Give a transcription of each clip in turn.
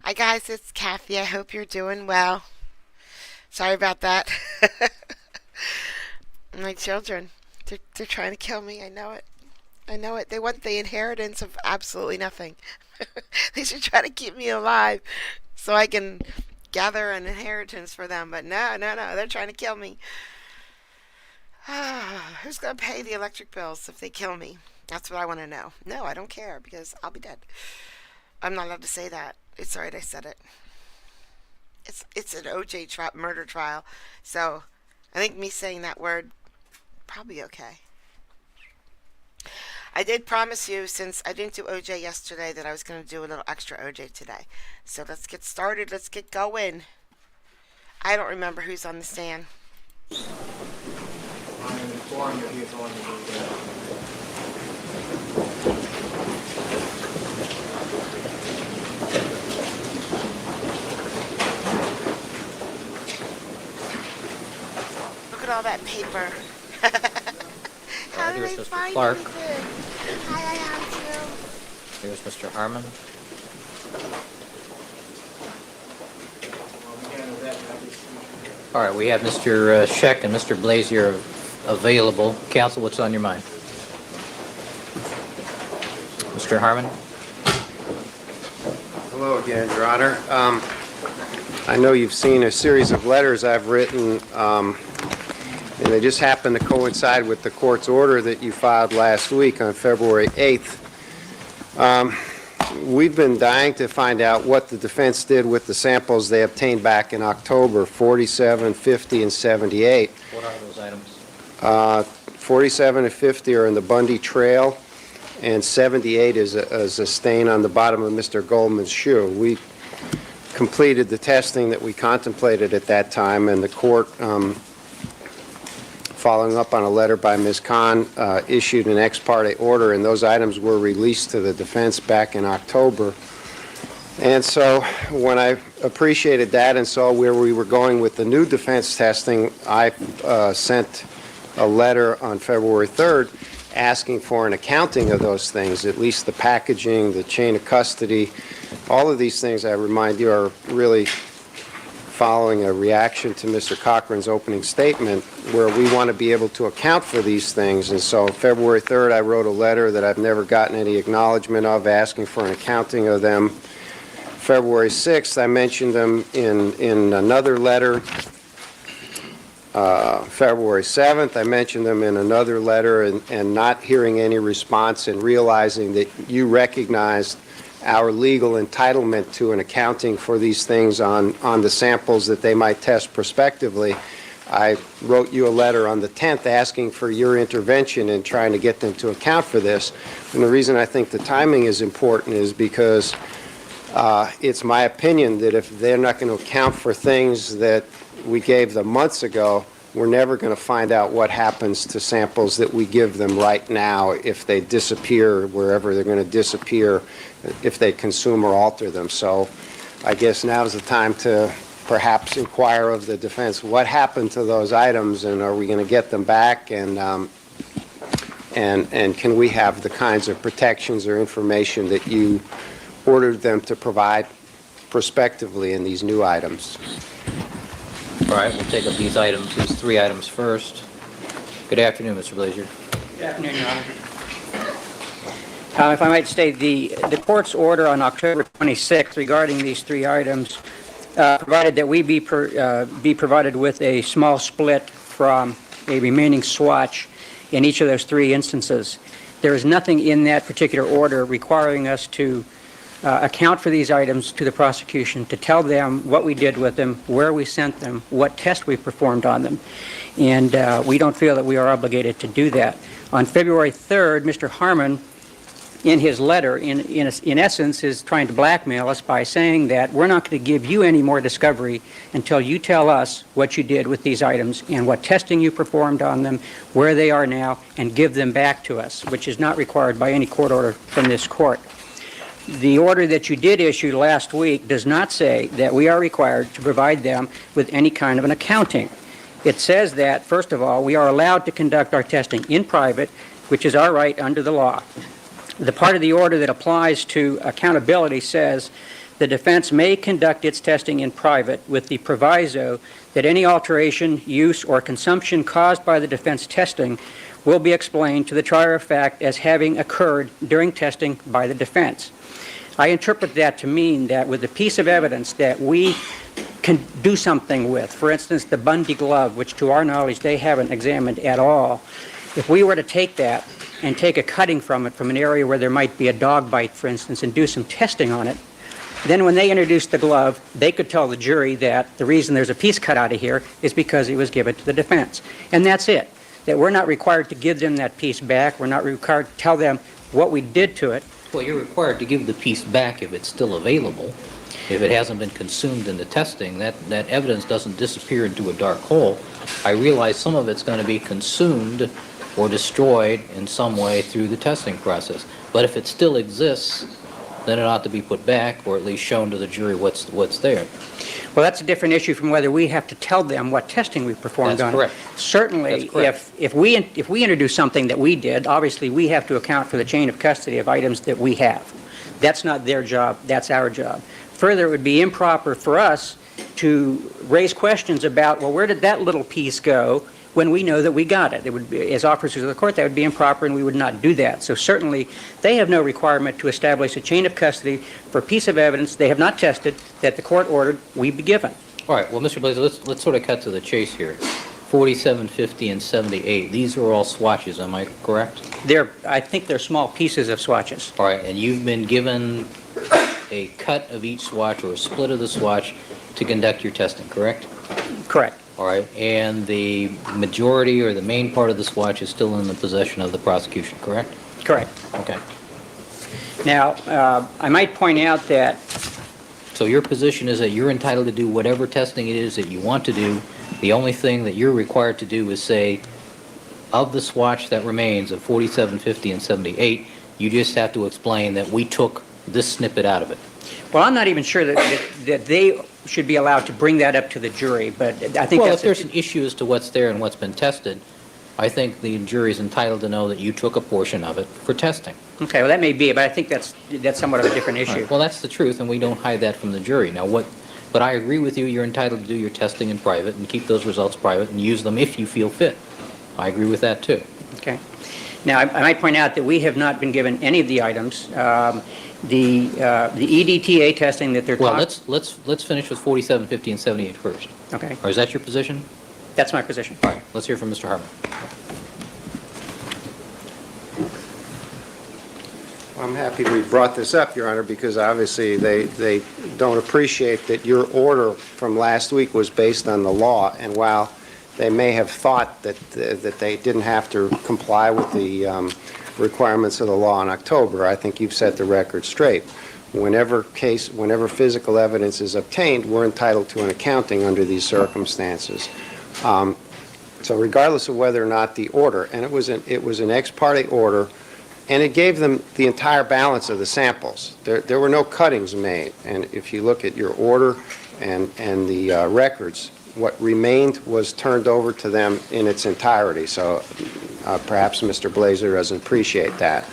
Hi guys, it's Kathy. I hope you're doing well. Sorry about that. My children, they're trying to kill me. I know it. I know it. They want the inheritance of absolutely nothing. They should try to keep me alive so I can gather an inheritance for them. But no, no, no. They're trying to kill me. Who's going to pay the electric bills if they kill me? That's what I want to know. No, I don't care because I'll be dead. I'm not allowed to say that. It's alright, I said it. It's an murder trial, so I think me saying that word probably okay. I did promise you, since I didn't do OJ yesterday, that I was going to do a little extra OJ today. So let's get started. Let's get going. I don't remember who's on the stand. I'm informed that he's on the Look at all that paper. How did Here's they Mr. find Clark. anything? Hi, I have Here's Mr. Harmon. All right, we have Mr. Scheck and Mr. Blazier available. Counsel, what's on your mind? Mr. Harmon? Hello again, Your Honor. I know you've seen a series of letters I've written, and they just happen to coincide with the court's order that you filed last week on February 8th. We've been dying to find out what the defense did with the samples they obtained back in October, 47, 50, and 78. What are those items? 47 and 50 are in the Bundy Trail, and 78 is a stain on the bottom of Mr. Goldman's shoe. We completed the testing that we contemplated at that time, and the court, following up on a letter by Ms. Kahn, issued an ex parte order, and those items were released to the defense back in October. And so when I appreciated that and saw where we were going with the new defense testing, I sent a letter on February 3rd asking for an accounting of those things, at least the packaging, the chain of custody. All of these things, I remind you, are really following a reaction to Mr. Cochran's opening statement, where we want to be able to account for these things. And so February 3rd, I wrote a letter that I've never gotten any acknowledgement of, asking for an accounting of them. February 6th, I mentioned them in another letter. February 7th, I mentioned them in another letter, and not hearing any response and realizing that you recognized our legal entitlement to an accounting for these things on the samples that they might test prospectively, I wrote you a letter on the 10th asking for your intervention in trying to get them to account for this. And the reason I think the timing is important is because it's my opinion that if they're not going to account for things that we gave them months ago, we're never going to find out what happens to samples that we give them right now if they disappear wherever they're going to disappear, if they consume or alter them. So I guess now is the time to perhaps inquire of the defense what happened to those items, and are we going to get them back, and can we have the kinds of protections or information that you ordered them to provide prospectively in these new items. All right, we'll take up these items, these three items first. Good afternoon, Mr. Blazier. Good afternoon, Your Honor. If I might state, the court's order on October 26th regarding these three items provided that we be provided with a small split from a remaining swatch in each of those three instances. There is nothing in that particular order requiring us to account for these items to the prosecution, to tell them what we did with them, where we sent them, what test we performed on them. And we don't feel that we are obligated to do that. On February 3rd, Mr. Harmon, in his letter, in essence, is trying to blackmail us by saying that we're not going to give you any more discovery until you tell us what you did with these items and what testing you performed on them, where they are now, and give them back to us, which is not required by any court order from this court. The order that you did issue last week does not say that we are required to provide them with any kind of an accounting. It says that, first of all, we are allowed to conduct our testing in private, which is our right under the law. The part of the order that applies to accountability says the defense may conduct its testing in private with the proviso that any alteration, use, or consumption caused by the defense testing will be explained to the trier of fact as having occurred during testing by the defense. I interpret that to mean that with the piece of evidence that we can do something with, for instance, the Bundy glove, which to our knowledge they haven't examined at all, if we were to take that and take a cutting from it from an area where there might be a dog bite, for instance, and do some testing on it, then when they introduced the glove, they could tell the jury that the reason there's a piece cut out of here is because it was given to the defense. And that's it. That we're not required to give them that piece back. We're not required to tell them what we did to it. Well, you're required to give the piece back if it's still available. If it hasn't been consumed in the testing, that evidence doesn't disappear into a dark hole. I realize some of it's going to be consumed or destroyed in some way through the testing process. But if it still exists, then it ought to be put back, or at least shown to the jury what's there. Well, that's a different issue from whether we have to tell them what testing we performed on it. That's correct. Certainly, That's correct. if we introduce something that we did, obviously we have to account for the chain of custody of items that we have. That's not their job, that's our job. Further, it would be improper for us to raise questions about, well, where did that little piece go, when we know that we got it. It would be, as officers of the court, that would be improper, and we would not do that. So certainly, they have no requirement to establish a chain of custody for a piece of evidence they have not tested that the court ordered we be given. All right, well, Mr. Blazer, let's sort of cut to the chase here. 47, 50, and 78, these are all swatches, am I correct? I think they're small pieces of swatches. All right, and you've been given a cut of each swatch or a split of the swatch to conduct your testing, correct? Correct. All right, and the majority or the main part of the swatch is still in the possession of the prosecution, correct? Correct. Okay. Now, I might point out that So your position is that you're entitled to do whatever testing it is that you want to do. The only thing that you're required to do is say, of the swatch that remains of 47, 50, and 78, you just have to explain that we took this snippet out of it. well, I'm not even sure that they should be allowed to bring that up to the jury, but I think Well, that's if there's an issue as to what's there and what's been tested, I think the jury's entitled to know that you took a portion of it for testing. Okay, well, that may be, but I think that's somewhat of a different All issue. right, well, that's the truth, and we don't hide that from the jury. Now, but I agree with you, you're entitled to do your testing in private and keep those results private and use them if you feel fit. I agree with that, too. Okay. Now, I might point out that we have not been given any of the items. The EDTA testing that they're Well, talking... let's finish with 47, 50, and 78 first. Okay, Or is that your position? that's my position. All right, let's hear from Mr. Harmon. I'm happy we brought this up, Your Honor, because obviously they don't appreciate that your order from last week was based on the law, and while they may have thought that they didn't have to comply with the requirements of the law in October, I think you've set the record straight. Whenever physical evidence is obtained, we're entitled to an accounting under these circumstances. So regardless of whether or not the order, and it was an ex parte order, and it gave them the entire balance of the samples. There were no cuttings made, and if you look at your order and the records, what remained was turned over to them in its entirety. So perhaps Mr. Blazer doesn't appreciate that.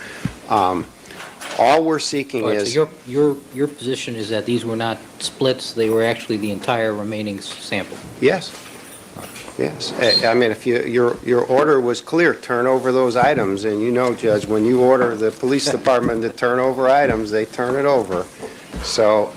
All we're seeking All right, is... so your position is that these were not splits, they were actually the entire remaining sample? Yes. Yes. I mean, if your order was clear, turn over those items, and you know, Judge, when you order the police department to turn over items, they turn it over. So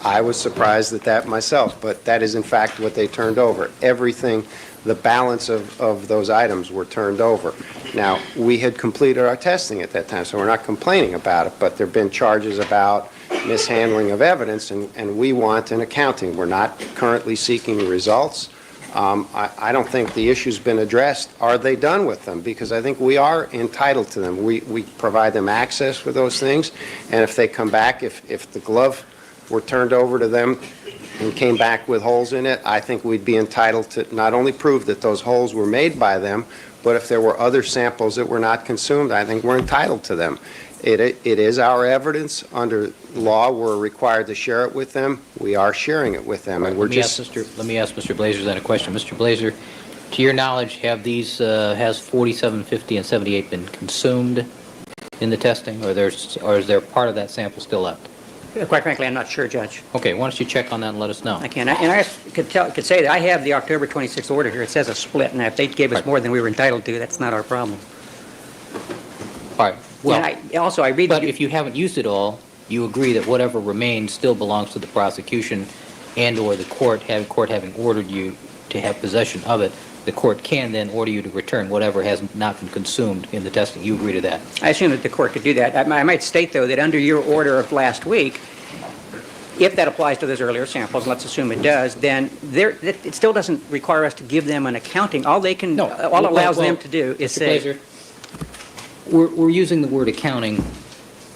I was surprised at that myself, but that is in fact what they turned over. Everything, the balance of those items were turned over. Now, we had completed our testing at that time, so we're not complaining about it, but there have been charges about mishandling of evidence, and we want an accounting. We're not currently seeking results. I don't think the issue's been addressed. Are they done with them? Because I think we are entitled to them. We provide them access for those things, and if they come back, if the glove were turned over to them and came back with holes in it, I think we'd be entitled to not only prove that those holes were made by them, but if there were other samples that were not consumed, I think we're entitled to them. It is our evidence. Under law, we're required to share it with them. We are sharing it with them, and we're just... Let me ask Mr. Blazer then a question. Mr. Blazer, to your knowledge, has 47, 50, and 78 been consumed in the testing, or is there part of that sample still left? Quite frankly, I'm not sure, Judge. Okay, why don't you check on that and let us know? I can. And I could say that I have the October 26th order here. It says a split, and if they gave us Right. more than we were entitled to, that's not our problem. All right, well, And I read... but if you haven't used it all, you agree that whatever remains still belongs to the prosecution and/or the court having ordered you to have possession of it, the court can then order you to return whatever has not been consumed in the testing. You agree to that? I assume that the court could do that. I might state, though, that under your order of last week, if that applies to those earlier samples, let's assume it does, then it still doesn't require us to give them an accounting. All they can, No. all it allows Well, them to do is Mr. say... Glazer, we're using the word accounting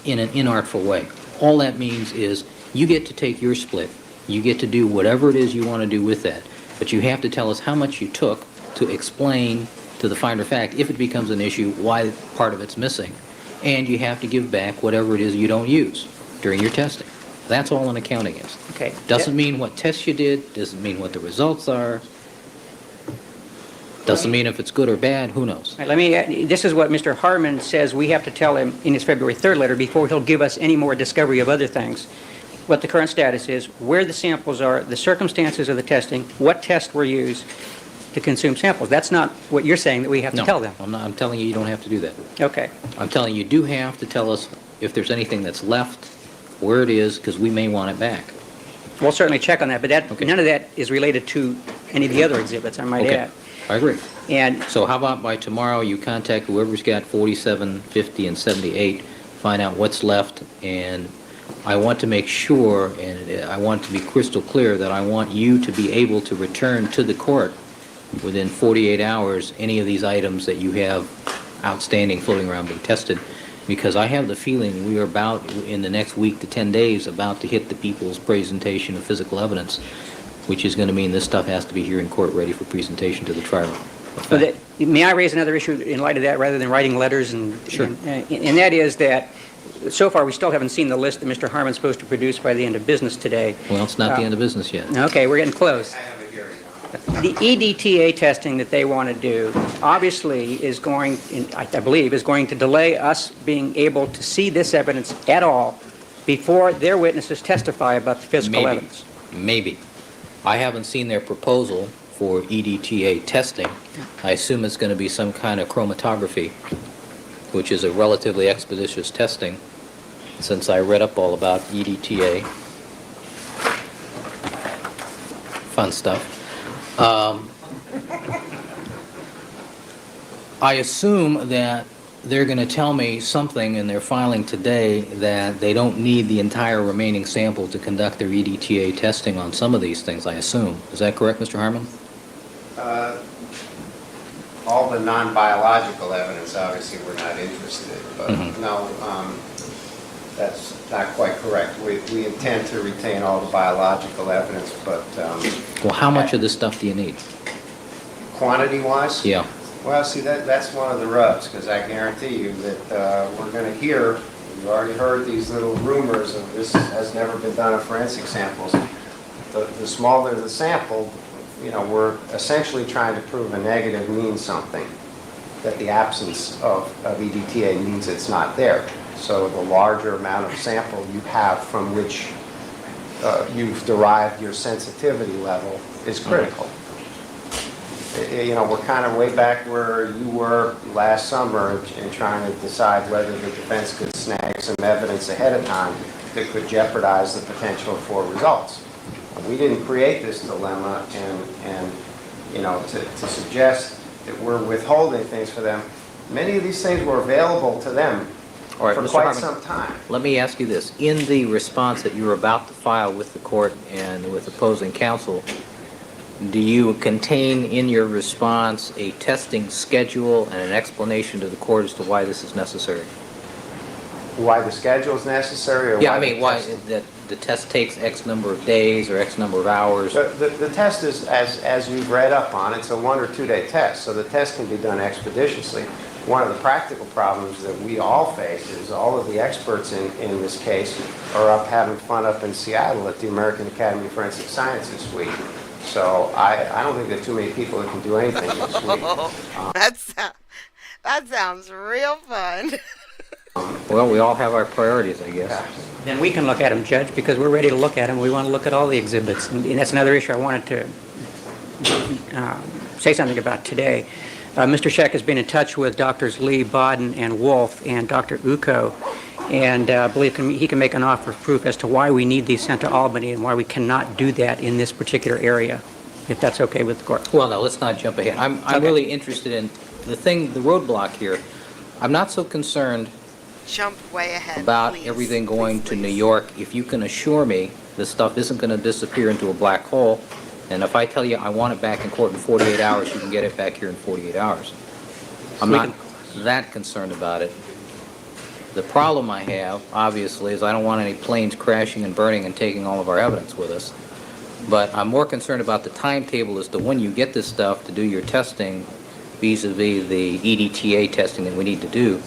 in an inartful way. All that means is you get to take your split. You get to do whatever it is you want to do with that. But you have to tell us how much you took to explain to the finder of fact, if it becomes an issue, why part of it's missing. And you have to give back whatever it is you don't use during your testing. That's all an accounting is. Okay. Doesn't mean what tests you did, doesn't mean what the results are, doesn't mean if it's good or bad, who knows? All right, this is what Mr. Harmon says we have to tell him in his February 3rd letter before he'll give us any more discovery of other things. What the current status is, where the samples are, the circumstances of the testing, what tests were used to consume samples. That's not what you're saying that we have to tell them. No, I'm telling you, you don't have to do that. Okay. I'm telling you, you do have to tell us if there's anything that's left, where it is, because we may want it back. We'll certainly check on that, but Okay. none of that is related to any of the other exhibits, I might Okay, add. I agree. And So how about by tomorrow, you contact whoever's got 47, 50, and 78, find out what's left, and I want to make sure, and I want to be crystal clear, that I want you to be able to return to the court within 48 hours any of these items that you have outstanding floating around being tested, because I have the feeling we are about, in the next week to 10 days, about to hit the people's presentation of physical evidence, which is going to mean this stuff has to be here in court ready for presentation to the trial. may I raise another issue in light of that, rather than writing letters? Sure. And that is that, so far, we still haven't seen the list that Mr. Harmon's supposed to produce by the end of business today. Well, it's not the end of business yet. Okay, we're getting close. The EDTA testing that they want to do, obviously, is going, I believe, is going to delay us being able to see this evidence at all before their witnesses testify about the physical Maybe. evidence. Maybe. I haven't seen their proposal for EDTA testing. I assume it's going to be some kind of chromatography, which is a relatively expeditious testing, since I read up all about EDTA. Fun stuff. I assume that they're going to tell me something in their filing today that they don't need the entire remaining sample to conduct their EDTA testing on some of these things, I assume. Is that correct, Mr. Harmon? All the non-biological evidence, obviously, we're not interested in, but no, that's not quite correct. We intend to retain all the biological evidence, but Well, how much of this stuff do you need? quantity-wise? Yeah. Well, see, that's one of the rubs, because I guarantee you that we're going to hear, you've already heard these little rumors of this has never been done in forensic samples. The smaller the sample, you know, we're essentially trying to prove a negative means something, that the absence of EDTA means it's not there. So the larger amount of sample you have from which you've derived your sensitivity level is critical. You know, we're kind of way back where you were last summer in trying to decide whether the defense could snag some evidence ahead of time that could jeopardize the potential for results. We didn't create this dilemma, and you know, to suggest that we're withholding things for them, many of these things were available to them All right, for Mr. quite Harmon, some time. let me ask you this. In the response that you're about to file with the court and with opposing counsel, do you contain in your response a testing schedule and an explanation to the court as to why this is necessary? Why the schedule is necessary, or Yeah, why I mean, the why testing? that the test takes X number of days or X number of hours? The test is, as you've read up on, it's a 1 or 2 day test, so the test can be done expeditiously. One of the practical problems that we all face is all of the experts in this case are up having fun up in Seattle at the American Academy of Forensic Sciences week. So I don't think there are too many people that can do anything this week. That sounds real fun. Well, we all have our priorities, I guess. Yeah. Then we can look at them, Judge, because we're ready to look at them. We want to look at all the exhibits. And that's another issue I wanted to say something about today. Mr. Scheck has been in touch with Drs. Lee, Bodden, and Wolf, and Dr. Uko, and I believe he can make an offer of proof as to why we need these sent to Albany and why we cannot do that in this particular area, if that's okay with the court. Well, no, let's not jump ahead. I'm Okay. really interested in the roadblock here. I'm not so concerned Jump way ahead, about please. everything going Please, to please. New York. If you can assure me this stuff isn't going to disappear into a black hole, and if I tell you I want it back in court in 48 hours, you can get it back here in 48 hours. I'm We not that concerned about it. The problem I have, obviously, is I don't want any planes crashing and burning and taking all of our evidence with us. But I'm more concerned about the timetable as to when you get this stuff to do your testing vis-a-vis the EDTA testing that we need to do.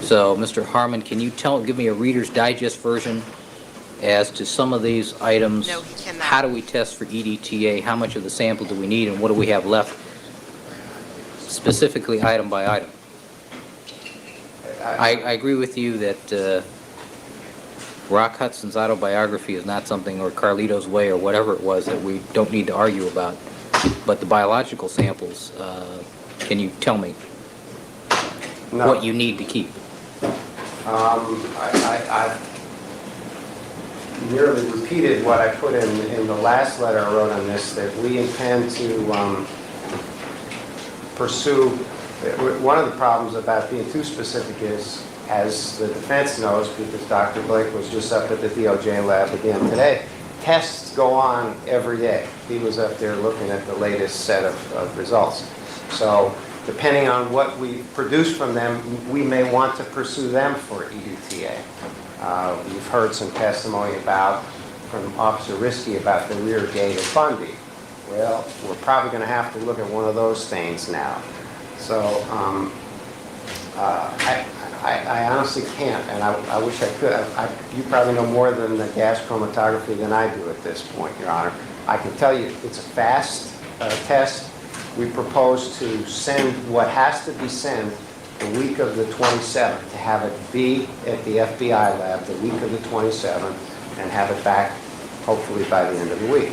So, Mr. Harmon, can you give me a Reader's Digest version as to some of these items? No, he cannot. How do we test for EDTA? How much of the sample do we need, and what do we have left, specifically item by item? I agree with you that Rock Hudson's autobiography is not something, or Carlito's Way, or whatever it was, that we don't need to argue about. But the biological samples, can you tell me No. what you need to keep? I nearly repeated what I put in the last letter I wrote on this, that we intend to pursue. One of the problems about being too specific is, as the defense knows, because Dr. Blake was just up at the DOJ lab again today, tests go on every day. He was up there looking at the latest set of results. So depending on what we produce from them, we may want to pursue them for EDTA. We've heard some testimony from Officer Risky about the rear gate of Bundy. Well, we're probably going to have to look at one of those stains now. So I honestly can't, and I wish I could. You probably know more than the gas chromatography than I do at this point, Your Honor. I can tell you it's a fast test. We propose to send what has to be sent the week of the 27th, to have it be at the FBI lab the week of the 27th, and have it back hopefully by the end of the week.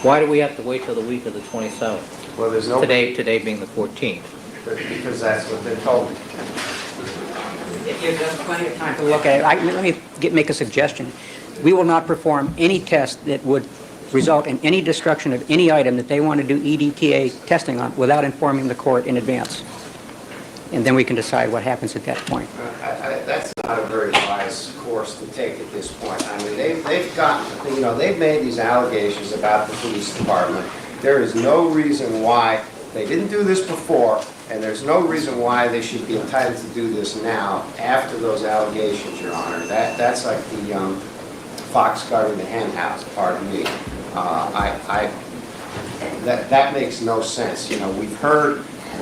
Why do we have to wait till the week of the 27th? Well, there's no... Today being the 14th. Because that's what they told me. It gives us plenty of time to look at it. Let me make a suggestion. We will not perform any test that would result in any destruction of any item that they want to do EDTA testing on without informing the court in advance. And then we can decide what happens at that point. That's not a very wise course to take at this point. I mean, they've made these allegations about the police department. There is no reason why they didn't do this before, and there's no reason why they should be entitled to do this now after those allegations, Your Honor. That's like the fox guarding the hen house, pardon me. That makes no sense. You know, we're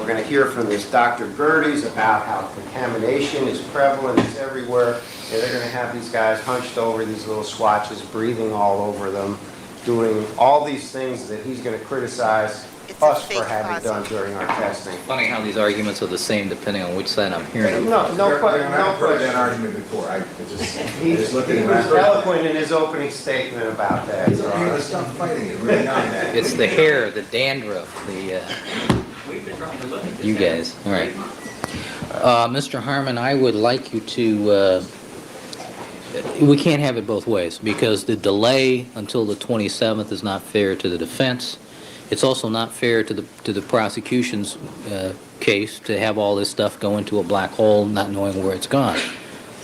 going to hear from this Dr. Gerdes about how contamination is prevalent, it's everywhere. And they're going to have these guys hunched over these little swatches, breathing all over them, doing all these things that he's going to criticize It's a us fake for having closet. done during our testing. Funny how these arguments are the same depending on which side I'm hearing them. No I've heard that question. argument before. I He just looked he at was it. eloquent in his opening statement about that, Your Honor. Let's stop fighting it. Really not that. It's the hair, the dandruff, you guys. All right. Mr. Harmon, I would like you to, we can't have it both ways, because the delay until the 27th is not fair to the defense. It's also not fair to the prosecution's case to have all this stuff go into a black hole not knowing where it's gone.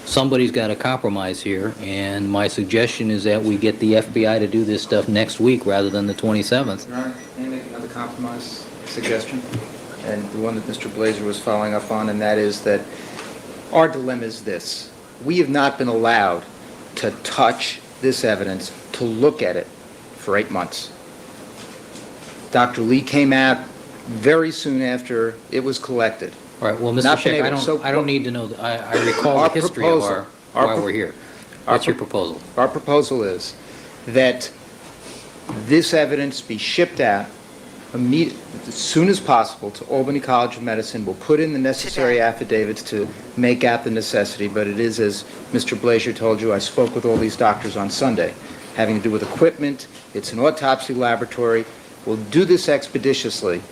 Somebody's got to compromise here, and my suggestion is that we get the FBI to do this stuff next week rather than the 27th. Your Honor, may I make another compromise suggestion? And the one that Mr. Blazer was following up on, and that is that our dilemma is this. We have not been allowed to touch this evidence, to look at it for 8 months. Dr. Lee came out very soon after it was collected. All right, well, Mr. Not been Scheck, able- I don't need to know, I recall Our the history of proposal- why we're here. What's your proposal? Our proposal is that this evidence be shipped out as soon as possible to Albany College of Medicine. We'll put in the necessary Today. affidavits to make out the necessity, but it is, as Mr. Blazier told you, I spoke with all these doctors on Sunday, having to do with equipment. It's an autopsy laboratory. We'll do this expeditiously.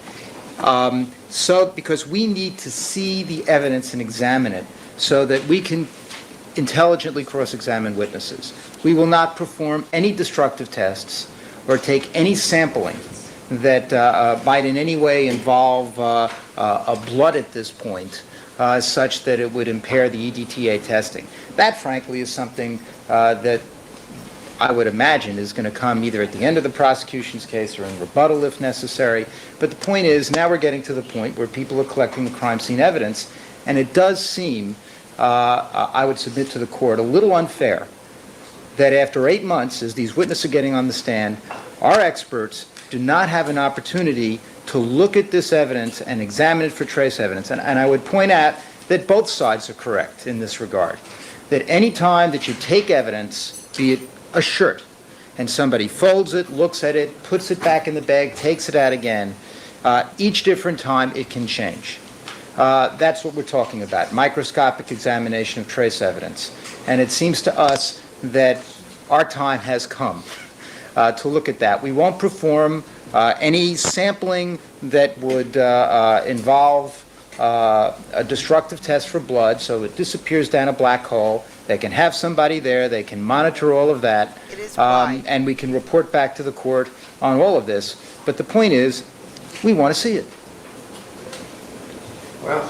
Because we need to see the evidence and examine it so that we can intelligently cross-examine witnesses. We will not perform any destructive tests or take any sampling that might in any way involve a blood at this point, such that it would impair the EDTA testing. That, frankly, is something that I would imagine is going to come either at the end of the prosecution's case or in rebuttal if necessary. But the point is, now we're getting to the point where people are collecting the crime scene evidence, and it does seem, I would submit to the court, a little unfair that after 8 months, as these witnesses are getting on the stand, our experts do not have an opportunity to look at this evidence and examine it for trace evidence. And I would point out that both sides are correct in this regard. That any time that you take evidence, be it a shirt, and somebody folds it, looks at it, puts it back in the bag, takes it out again, each different time it can change. That's what we're talking about, microscopic examination of trace evidence. And it seems to us that our time has come to look at that. We won't perform any sampling that would involve a destructive test for blood, so it disappears down a black hole. They can have somebody there, they can monitor all of that, It is wide. and we can report back to the court on all of this. But the point is, we want to see it. Well,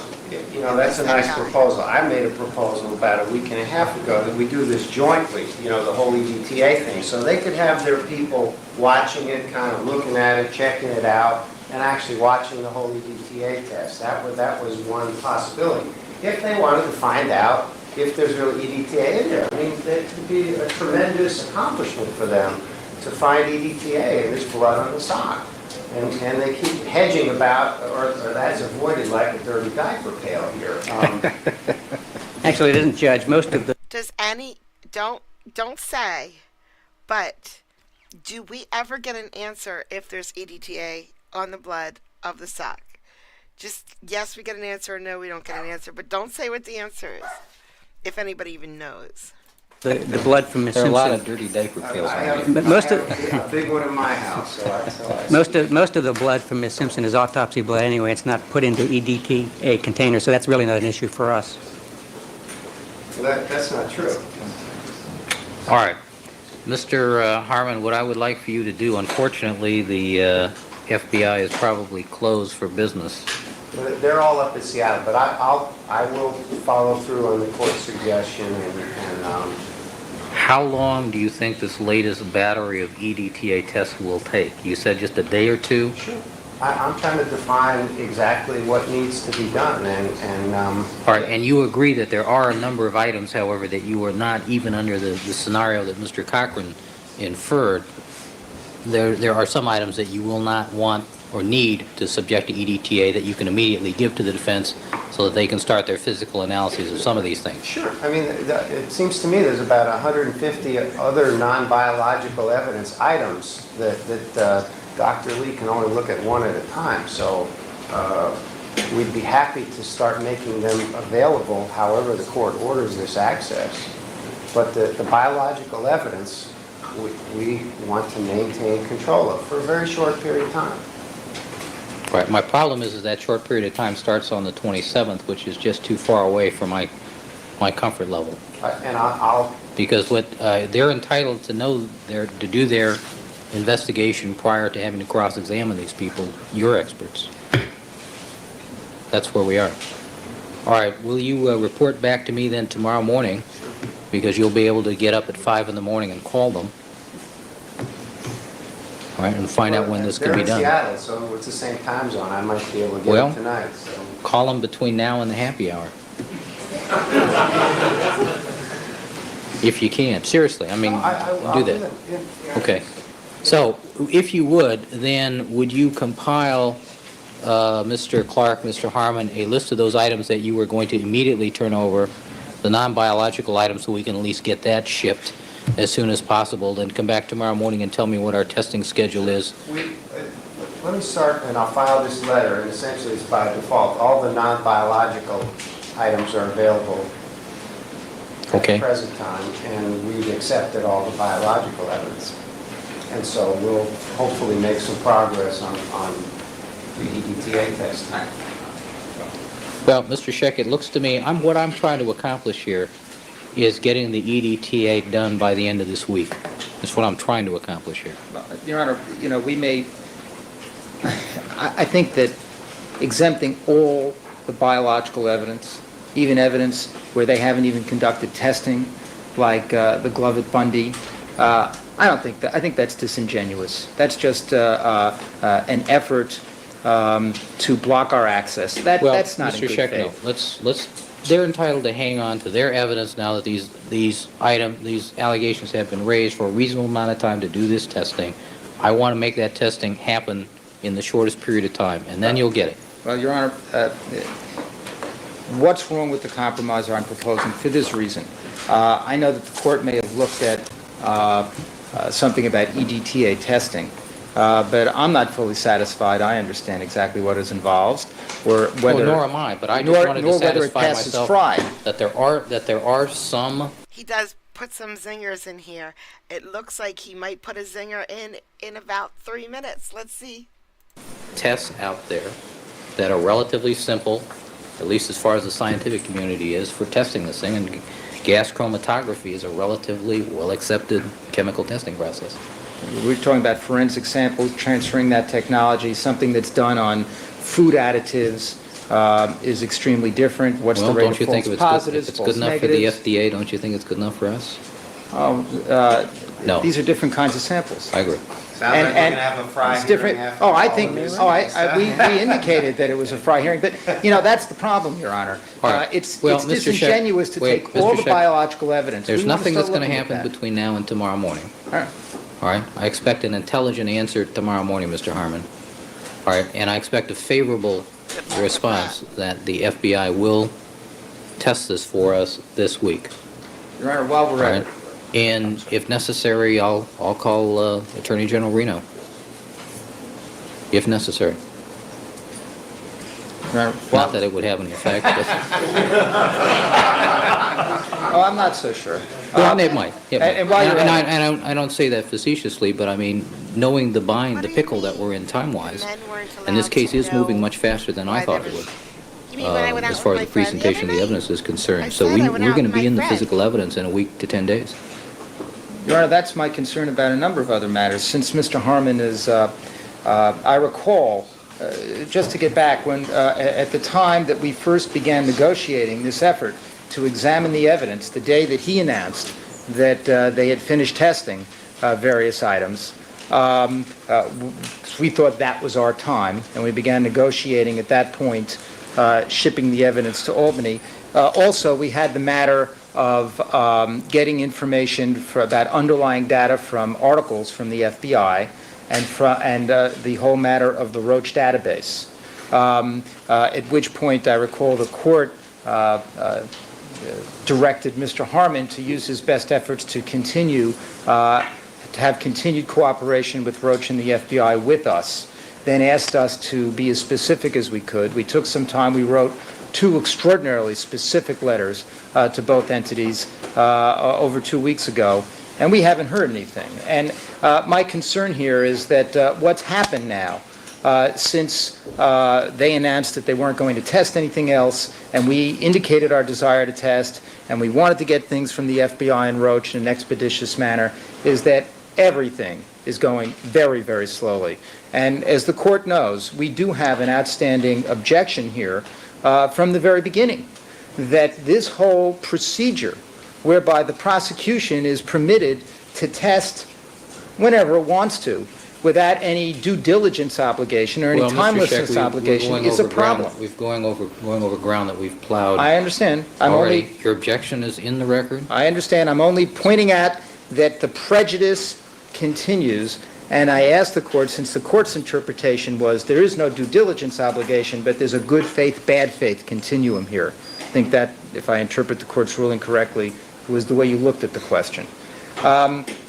you know, that's a nice proposal. I made a proposal about a week and a half ago that we do this jointly, you know, the whole EDTA thing. So they could have their people watching it, kind of looking at it, checking it out, and actually watching the whole EDTA test. That was one possibility. If they wanted to find out if there's real EDTA in there. I mean, it could be a tremendous accomplishment for them to find EDTA in this blood on the sock. And they keep hedging about, or that's avoided like a dirty diaper pail here. Actually, it isn't, Judge. Most of the Does any, don't say, but do we ever get an answer if there's EDTA on the blood of the sock? Just, yes, we get an answer, or no, we don't get an answer, but don't say what the answer is, if anybody even knows. the blood from Miss There are a Simpson. lot of dirty diaper pills. I have, But most I of- have a big one in my house, so I Most of the blood from Miss Simpson is autopsy blood anyway. It's not put into EDTA containers, so that's really not an issue for us. That's not true. All right. Mr. Harmon, what I would like for you to do, unfortunately, the FBI is probably closed for business. They're all up in Seattle, but I will follow through on the court suggestion and How long do you think this latest battery of EDTA tests will take? You said just a day or two? I'm trying to define exactly what needs to be done and All right, and you agree that there are a number of items, however, that you are not, even under the scenario that Mr. Cochran inferred, there are some items that you will not want or need to subject to EDTA that you can immediately give to the defense so that they can start their physical analyses of some of these things. Sure. I mean, it seems to me there's about 150 other non-biological evidence items that Dr. Lee can only look at one at a time. So we'd be happy to start making them available however the court orders this access. But the biological evidence, we want to maintain control of for a very short period of time. Right, my problem is that short period of time starts on the 27th, which is just too far away from my comfort level. And I'll Because what they're entitled to know, to do their investigation prior to having to cross-examine these people, your experts. That's where we are. All right, will you report back to me then tomorrow morning? Because you'll be able to get up at 5 in the morning and call them. All right, and find out when this can be They're in done. Seattle, so it's the same time zone. I might be able to get Well- it tonight. So. Call them between now and the happy hour. If you can, seriously, I mean, I'll do that. Yeah. Okay. So, if you would, then would you compile, Mr. Clark, Mr. Harmon, a list of those items that you were going to immediately turn over, the non-biological items, so we can at least get that shipped as soon as possible, then come back tomorrow morning and tell me what our testing schedule is? Let me start, and I'll file this letter, and essentially it's by default. All the non-biological items are available at Okay. the present time, and we've accepted all the biological evidence. And so we'll hopefully make some progress on the EDTA test. Well, Mr. Scheck, it looks to me, what I'm trying to accomplish here is getting the EDTA done by the end of this week. That's what I'm trying to accomplish here. Your Honor, we may, I think that exempting all the biological evidence, even evidence where they haven't even conducted testing, like the glove at Bundy, I think that's disingenuous. That's just an effort to block our access. That's not in good faith. Mr. Scheck, no. They're entitled to hang on to their evidence now that these allegations have been raised for a reasonable amount of time to do this testing. I want to make that testing happen in the shortest period of time, and then you'll get it. Well, Your Honor, what's wrong with the compromise I'm proposing for this reason? I know that the court may have looked at something about EDTA testing, but I'm not fully satisfied. I understand exactly what is involved, or whether... Well, nor am I, but I just wanted to satisfy myself that there are some... He does put some zingers in here. It looks like he might put a zinger in about 3 minutes. Let's see. Tests out there that are relatively simple, at least as far as the scientific community is, for testing this thing, and gas chromatography is a relatively well-accepted chemical testing process. We're talking about forensic samples, transferring that technology. Something that's done on food additives is extremely different. What's the rate of false positives, if it's false good enough for the negatives? FDA, don't you think it's good enough for us? No. These are different kinds of samples. I agree. Sounds like we're going to have a Fry it's hearing different. after Oh, I all think, of this. we indicated that it was a Fry hearing, but, that's the problem, Your Honor. All right. It's Well, Mr. Scheck, disingenuous to wait, take all Mr. the Scheck, biological evidence. There's We want to nothing start that's going to looking at happen that. between now and tomorrow morning. All right. All right? I expect an intelligent answer tomorrow morning, Mr. Harmon. All right? And I expect a favorable response that the FBI will test this for us this week. Your Honor, while All we're at right? it, And if necessary, I'll call Attorney General Reno, if necessary. Your Honor, Not that it would have any effect, but I'm not so sure. well, it might. It might. and while you're at it- I don't say that facetiously, but I mean, knowing the bind, What the do you pickle mean? that we're in time-wise, Men weren't and this allowed case to is moving know much faster than I why thought there it would. was- You mean when I went out As far as with the my friend presentation of other the night? evidence is I concerned. So said I went we're out going to with be my in the friend. physical evidence in a week to 10 days. Your Honor, that's my concern about a number of other matters. Since Mr. Harmon is, I recall, just to get back, when at the time that we first began negotiating this effort to examine the evidence, the day that he announced that they had finished testing various items, we thought that was our time, and we began negotiating at that point, shipping the evidence to Albany. Also, we had the matter of getting information about underlying data from articles from the FBI and the whole matter of the Roach database. At which point, I recall the court directed Mr. Harmon to use his best efforts to continue to have continued cooperation with Roach and the FBI with us, then asked us to be as specific as we could. We took some time. We wrote 2 extraordinarily specific letters to both entities over 2 weeks ago, and we haven't heard anything. And my concern here is that what's happened now, since they announced that they weren't going to test anything else, and we indicated our desire to test, and we wanted to get things from the FBI and Roach in an expeditious manner, is that everything is going very, very slowly. And as the court knows, we do have an outstanding objection here from the very beginning, that this whole procedure whereby the prosecution is permitted to test whenever it wants to, without any due diligence obligation or any Well, Mr. timelessness Scheck, we're obligation, going is a over ground- problem. We've going over ground that we've plowed I understand. already. Your objection is in the record? I understand. I'm only pointing out that the prejudice continues, and I asked the court, since the court's interpretation was there is no due diligence obligation, but there's a good faith, bad faith continuum here. I think that, if I interpret the court's ruling correctly, was the way you looked at the question.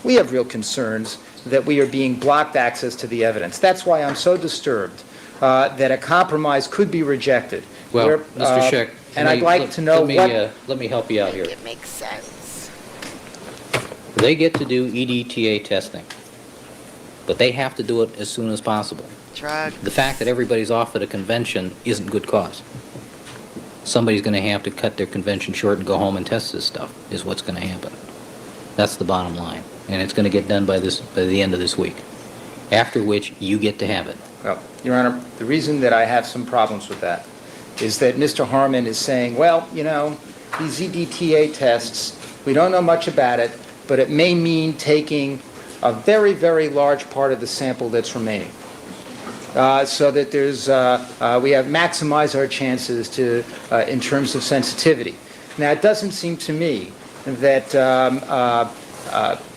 We have real concerns that we are being blocked access to the evidence. That's why I'm so disturbed that a compromise could be rejected. Well, Where, Mr. Scheck, and I'd like to know let me help you out here. Make it make sense. They get to do EDTA testing, but they have to do it as soon as possible. Drug. The fact that everybody's off at a convention isn't good cause. Somebody's going to have to cut their convention short and go home and test this stuff, is what's going to happen. That's the bottom line. And it's going to get done by the end of this week, after which you get to have it. Well, Your Honor, the reason that I have some problems with that is that Mr. Harmon is saying, well, you know, these EDTA tests, we don't know much about it, but it may mean taking a very, very large part of the sample that's remaining. So that we have maximize our chances to, in terms of sensitivity. Now, it doesn't seem to me that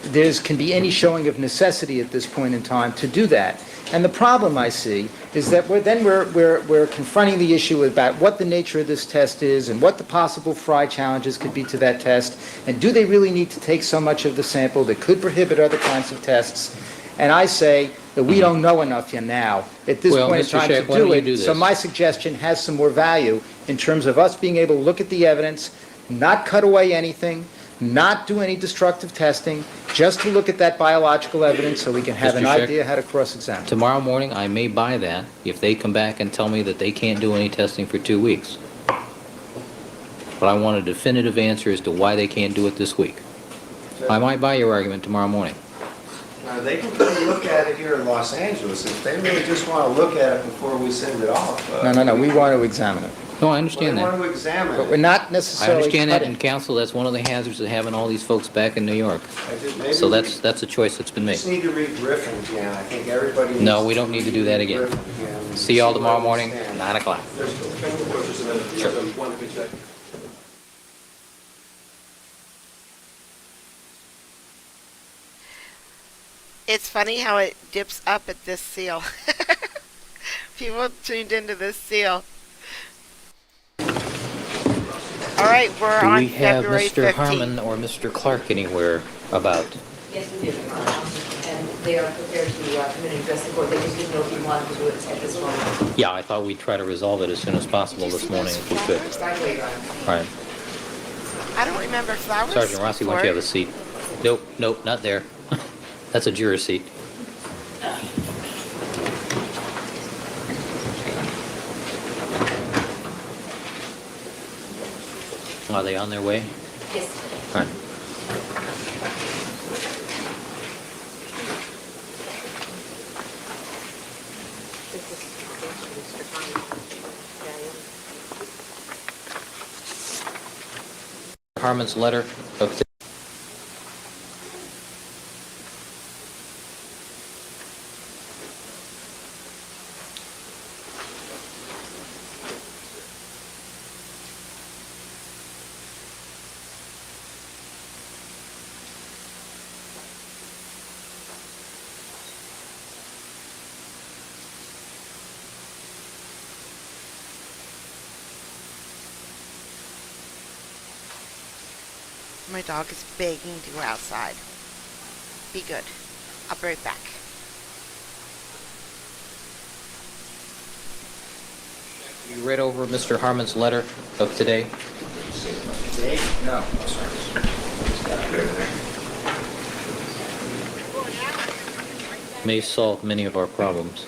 there can be any showing of necessity at this point in time to do that. And the problem I see is that we're confronting the issue about what the nature of this test is and what the possible Fry challenges could be to that test, and do they really need to take so much of the sample that could prohibit other kinds of tests. And I say that we don't know enough yet now at this Well, point in Mr. time Scheck, to why don't do you it. do So this? my suggestion has some more value in terms of us being able to look at the evidence, not cut away anything, not do any destructive testing, just to look at that biological evidence so we can have Mr. an Scheck? idea how to cross-examine. Tomorrow morning, I may buy that if they come back and tell me that they can't do any testing for 2 weeks. But I want a definitive answer as to why they can't do it this week. I might buy your argument tomorrow morning. Now, they can come look at it here in Los Angeles. If they really just want to look at it before we send it off. No, we want to examine it. No, I Well, understand they want that. to examine But we're it. not I necessarily understand that, cutting. and council, that's one of the hazards of having all these folks back in New York. Maybe So we that's a choice that's been We made. just need to read Griffin again. I think everybody needs No, we don't need to do that again. Griffin again. See y'all tomorrow where we morning, stand. 9 o'clock. Sure. It's funny how it dips up at this seal. People tuned into this seal. All right, we're Do on we have February Mr. 15th. Harmon or Mr. Clark anywhere about? Yes, we do. And they are prepared to come in and address the court. They just didn't know if you wanted to do it at this moment. Yeah, I thought we'd try to resolve it as soon as possible this morning if we could. Right away, Your Honor. All right. I don't remember flowers. Sergeant Rossi, why don't you have a seat? Nope, not there. That's a juror seat. Are they on their way? Yes. All right. Harmon's letter of My dog is begging to go outside. Be good. I'll be right back. You read over Mr. Harmon's letter of today? No. May solve many of our problems.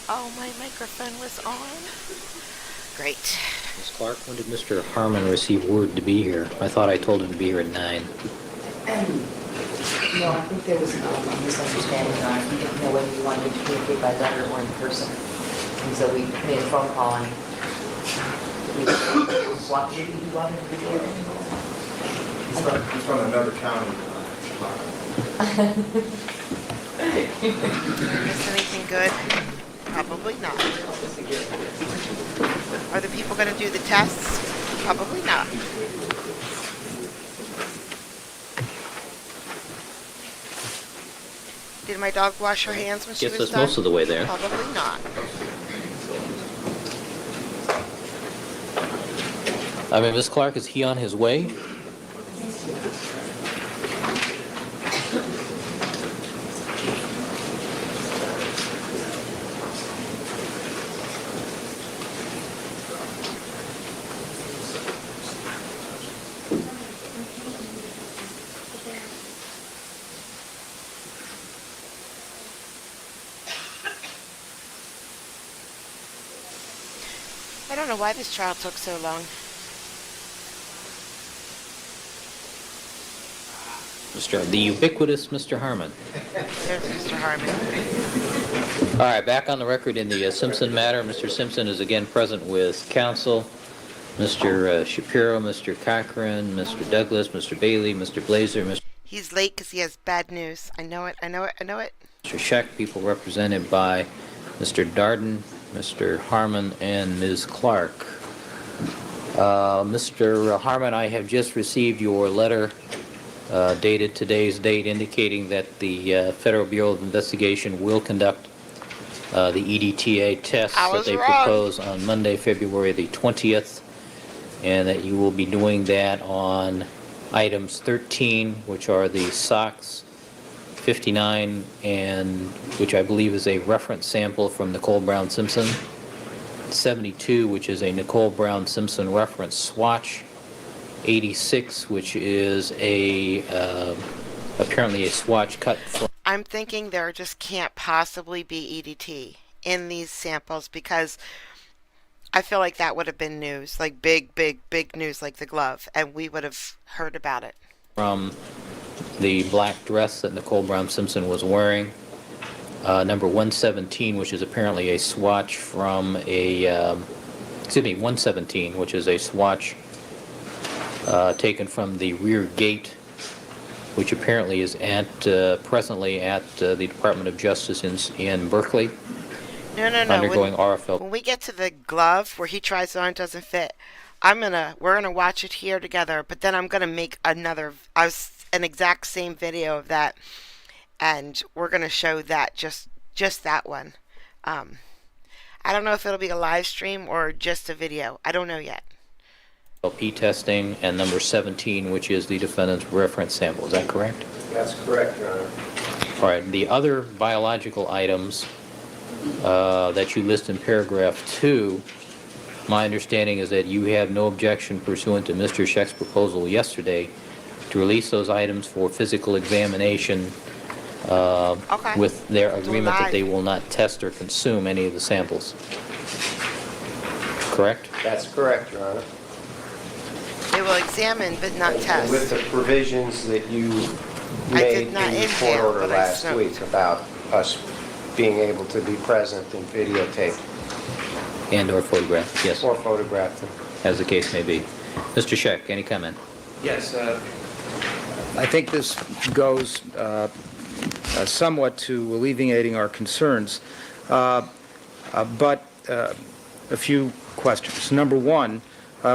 Oh, my microphone was on. Great. Ms. Clark, when did Mr. Harmon receive word to be here? I thought I told him to be here at 9. No, I think there was a misunderstanding on, we didn't know whether you wanted to communicate by letter or in person. And so we made a phone call and we wanted to be here. He's from another county. Is anything good? Probably not. Are the people going to do the tests? Probably not. Did my dog wash her hands when she Gets was us done? most of the way there. Probably not. I mean, Ms. Clark, is he on his way? I don't know why this trial took so long. The ubiquitous Mr. Harmon. There's Mr. Harmon. All right, back on the record in the Simpson matter. Mr. Simpson is again present with counsel. Mr. Shapiro, Mr. Cochran, Mr. Douglas, Mr. Bailey, Mr. Blazer, Mr. He's late because he has bad news. I know it. Scheck, people represented by Mr. Darden, Mr. Harmon, and Ms. Clark. Mr. Harmon, I have just received your letter dated today's date indicating that the Federal Bureau of Investigation will conduct the EDTA tests I that was they wrong. propose on Monday, February the 20th, and that you will be doing that on items 13, which are the SOX, 59, and which I believe is a reference sample from Nicole Brown Simpson, 72, which is a Nicole Brown Simpson reference swatch, 86, which is a apparently a swatch cut from I'm thinking there just can't possibly be EDT in these samples because I feel like that would have been news, like big news, like the glove, and we would have heard about it. the black dress that Nicole Brown Simpson was wearing. Number 117, which is apparently a swatch from a, 117, which is a swatch taken from the rear gate, which apparently is at presently at the Department of Justice in Berkeley, No. undergoing RFL. When we get to the glove where he tries it on, it doesn't fit. We're gonna watch it here together, but then I'm gonna make an exact same video of that, and we're gonna show that just that one. I don't know if it'll be a live stream or just a video. I don't know yet. LP testing, and number 17, which is the defendant's reference sample. Is that correct? That's correct, Your Honor. All right. The other biological items that you list in paragraph 2, my understanding is that you have no objection pursuant to Mr. Scheck's proposal yesterday to release those items for physical examination Okay. with their agreement that live. they will not test or consume any of the samples. Correct? That's correct, Your Honor. They will examine but not test. With the provisions that you I made did in not the court inhale, order but I last smoked. week about us being able to be present and videotape And or photograph, yes, or photograph them. as the case may be. Mr. Scheck, any comment? Yes, I think this goes somewhat to alleviating our concerns, but a few questions. Number one,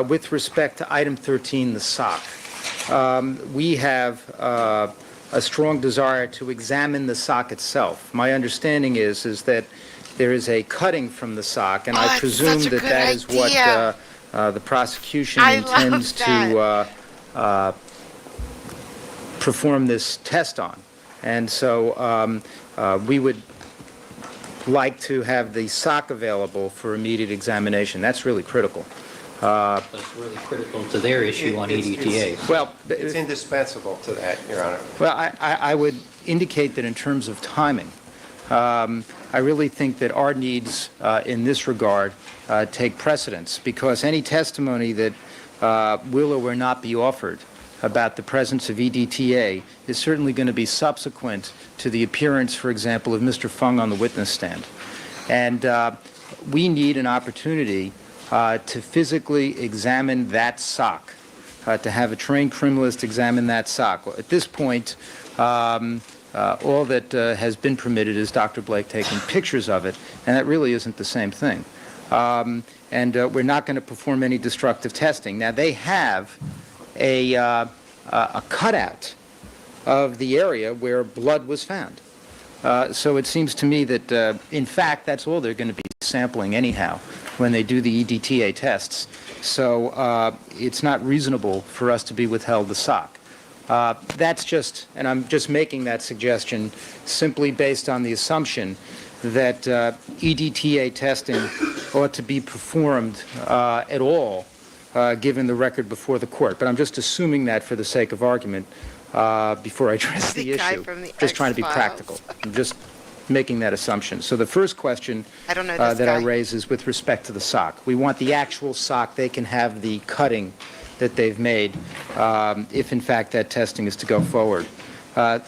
with respect to item 13, the sock, we have a strong desire to examine the sock itself. My understanding is that there is a cutting from the sock, and I that's presume such a that good that is what idea. the prosecution I love intends to perform this test on. And so we would like to have the sock available for immediate examination. That's really critical. That's really critical to their issue on EDTA. Well, It's indispensable to that, Your Honor. well, I would indicate that in terms of timing, I really think that our needs in this regard take precedence, because any testimony that will or will not be offered about the presence of EDTA is certainly going to be subsequent to the appearance, for example, of Mr. Fung on the witness stand. And we need an opportunity to physically examine that sock, to have a trained criminalist examine that sock. At this point, all that has been permitted is Dr. Blake taking pictures of it, and that really isn't the same thing. And we're not going to perform any destructive testing. Now, they have a cutout of the area where blood was found. So it seems to me that, in fact, that's all they're going to be sampling anyhow when they do the EDTA tests. So it's not reasonable for us to be withheld the sock. That's just, and I'm just making that suggestion simply based on the assumption that EDTA testing ought to be performed at all, given the record before the court. But I'm just assuming that for the sake of argument before I address the The guy issue. from the Just trying to be X-Files. practical. I'm just making that assumption. So the first question I don't know this that I guy. raise is with respect to the sock. We want the actual sock. They can have the cutting that they've made if, in fact, that testing is to go forward.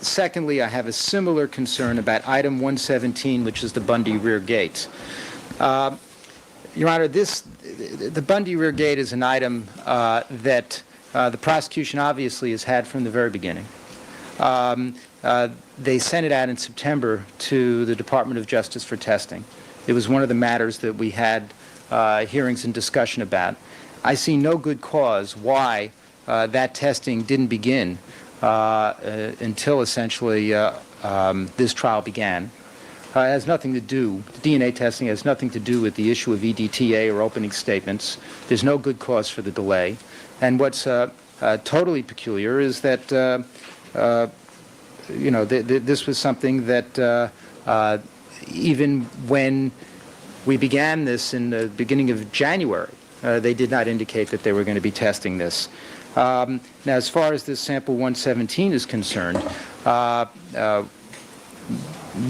Secondly, I have a similar concern about item 117, which is the Bundy rear gate. Your Honor, the Bundy rear gate is an item that the prosecution obviously has had from the very beginning. They sent it out in September to the Department of Justice for testing. It was one of the matters that we had hearings and discussion about. I see no good cause why that testing didn't begin until essentially this trial began. It has nothing to do, DNA testing has nothing to do with the issue of EDTA or opening statements. There's no good cause for the delay. And what's totally peculiar is that, this was something that even when we began this in the beginning of January, they did not indicate that they were going to be testing this. Now, as far as this sample 117 is concerned,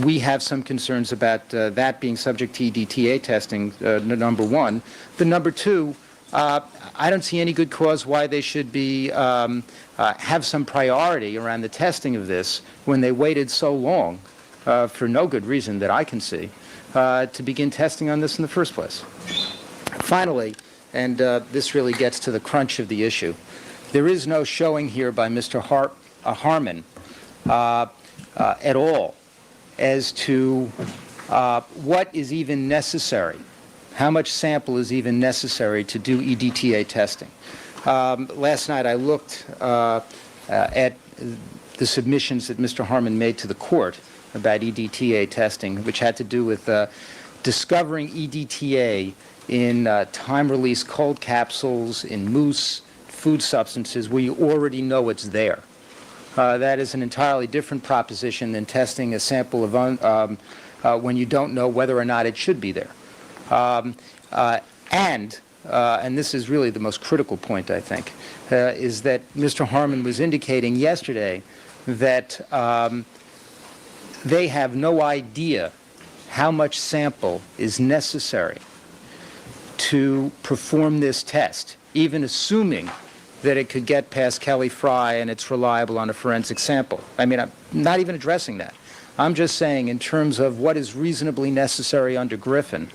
we have some concerns about that being subject to EDTA testing, number one. But number two, I don't see any good cause why they should be have some priority around the testing of this when they waited so long, for no good reason that I can see, to begin testing on this in the first place. Finally, and this really gets to the crunch of the issue, there is no showing here by Mr. Harmon at all as to what is even necessary, how much sample is even necessary to do EDTA testing. Last night I looked at the submissions that Mr. Harmon made to the court about EDTA testing, which had to do with discovering EDTA in time-release cold capsules, in mousse, food substances where you already know it's there. That is an entirely different proposition than testing a sample of when you don't know whether or not it should be there. And this is really the most critical point, I think, is that Mr. Harmon was indicating yesterday that they have no idea how much sample is necessary to perform this test, even assuming that it could get past Kelly Fry and it's reliable on a forensic sample. I mean, I'm not even addressing that. I'm just saying in terms of what is reasonably necessary under Griffin,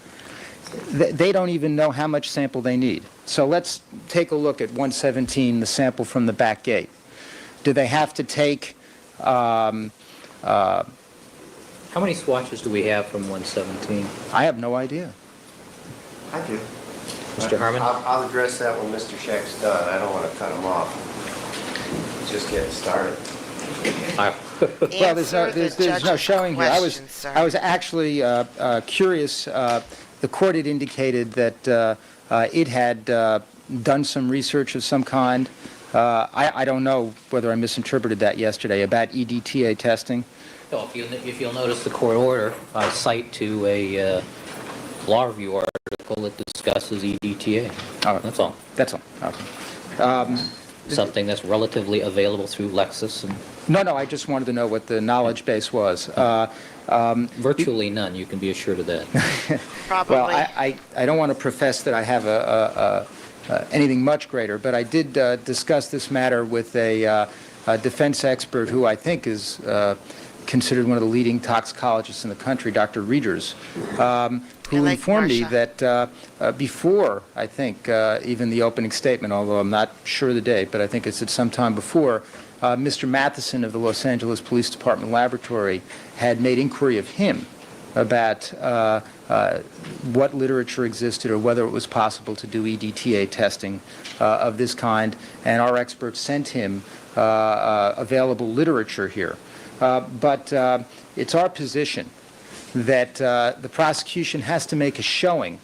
they don't even know how much sample they need. So let's take a look at 117, the sample from the back gate. Do they have to take... How many swatches do we have from 117? I have no idea. I do. Mr. Harmon? I'll address that when Mr. Scheck's done. I don't want to cut him off. Just getting started. Well, there's no showing here. I was actually curious. The court had indicated that it had done some research of some kind. I don't know whether I misinterpreted that yesterday about EDTA testing. No, if you'll notice the court order, I cite to a law review article that discusses EDTA. Oh, That's all. That's all. Okay. something that's relatively available through Lexis, and No, I just wanted to know what the knowledge base was. virtually none, you can be assured of that. Probably. Well, I don't want to profess that I have anything much greater, but I did discuss this matter with a defense expert who I think is considered one of the leading toxicologists in the country, Dr. Reeders, who like informed me Marcia. that before, I think, even the opening statement, although I'm not sure of the date, but I think it's at some time before, Mr. Matheson of the Los Angeles Police Department Laboratory had made inquiry of him about what literature existed or whether it was possible to do EDTA testing of this kind, and our experts sent him available literature here. But it's our position that the prosecution has to make a showing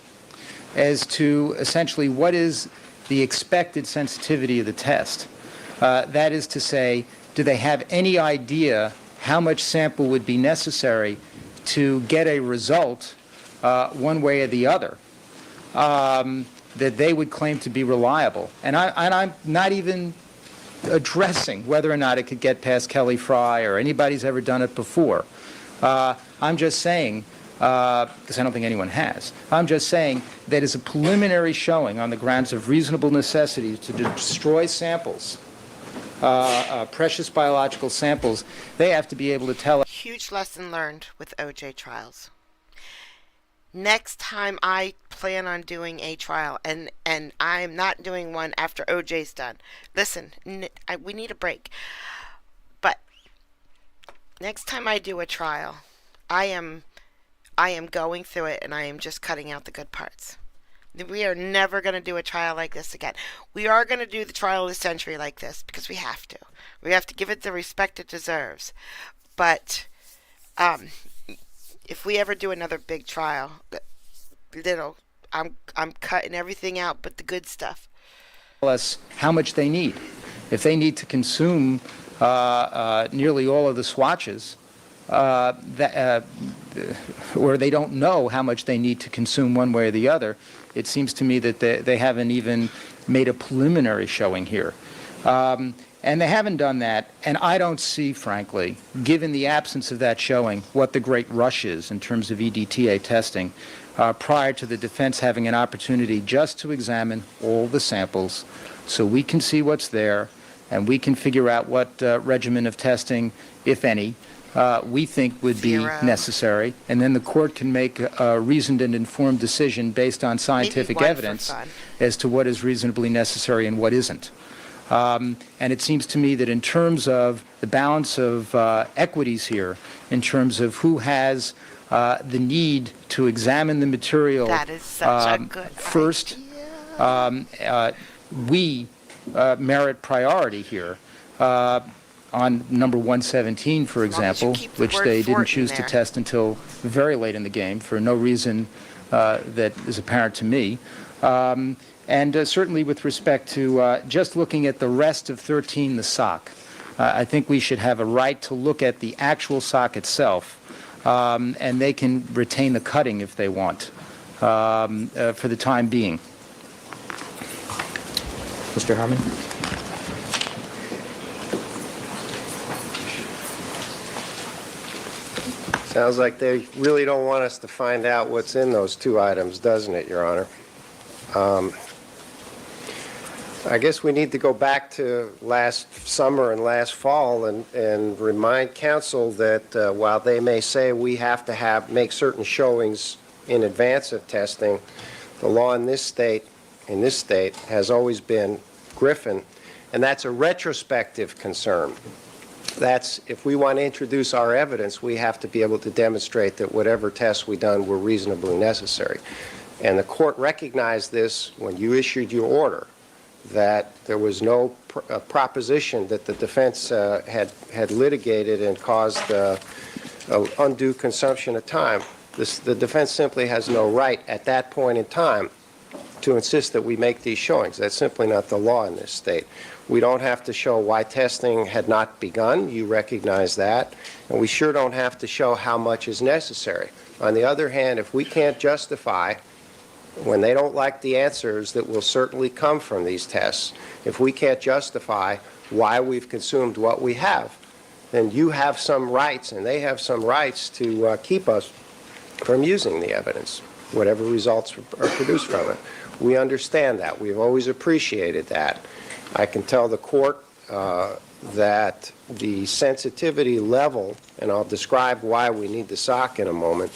as to essentially what is the expected sensitivity of the test. That is to say, do they have any idea how much sample would be necessary to get a result one way or the other that they would claim to be reliable? And I'm not even addressing whether or not it could get past Kelly Fry or anybody's ever done it before. I'm just saying, because I don't think anyone has, I'm just saying that as a preliminary showing on the grounds of reasonable necessity to destroy samples, precious biological samples, they have to be able to tell us. Huge lesson learned with OJ trials. Next time I plan on doing a trial, and I'm not doing one after OJ's done. Listen, we need a break. But next time I do a trial, I am going through it and I am just cutting out the good parts. We are never going to do a trial like this again. We are going to do the trial of the century like this because we have to. We have to give it the respect it deserves. But if we ever do another big trial, I'm cutting everything out but the good stuff. Us how much they need. If they need to consume nearly all of the swatches, or they don't know how much they need to consume one way or the other, it seems to me that they haven't even made a preliminary showing here. And they haven't done that, and I don't see, frankly, given the absence of that showing, what the great rush is in terms of EDTA testing prior to the defense having an opportunity just to examine all the samples so we can see what's there and we can figure out what regimen of testing, if any, we think would be necessary, and then the court can make a reasoned and informed decision based on scientific evidence as to what is reasonably necessary and what isn't. And it seems to me that in terms of the balance of equities here, in terms of who has the need to examine the material That is such a good first, we merit priority here. On number 117, for example, keep the which word they didn't Fort in choose to there. test until very late in the game for no reason that is apparent to me. And certainly with respect to just looking at the rest of 13, the sock, I think we should have a right to look at the actual sock itself, and they can retain the cutting if they want for the time being. Mr. Harmon? Sounds like they really don't want us to find out what's in those two items, doesn't it, Your Honor? I guess we need to go back to last summer and last fall and remind counsel that while they may say we have to make certain showings in advance of testing, the law in this state has always been Griffin, and that's a retrospective concern. That's, if we want to introduce our evidence, we have to be able to demonstrate that whatever tests we done were reasonably necessary. And the court recognized this when you issued your order, that there was no proposition that the defense had litigated and caused undue consumption of time. The defense simply has no right at that point in time to insist that we make these showings. That's simply not the law in this state. We don't have to show why testing had not begun. You recognize that. And we sure don't have to show how much is necessary. On the other hand, if we can't justify when they don't like the answers that will certainly come from these tests, if we can't justify why we've consumed what we have, then you have some rights and they have some rights to keep us from using the evidence, whatever results are produced from it. We understand that. We've always appreciated that. I can tell the court that the sensitivity level, and I'll describe why we need the SOC in a moment,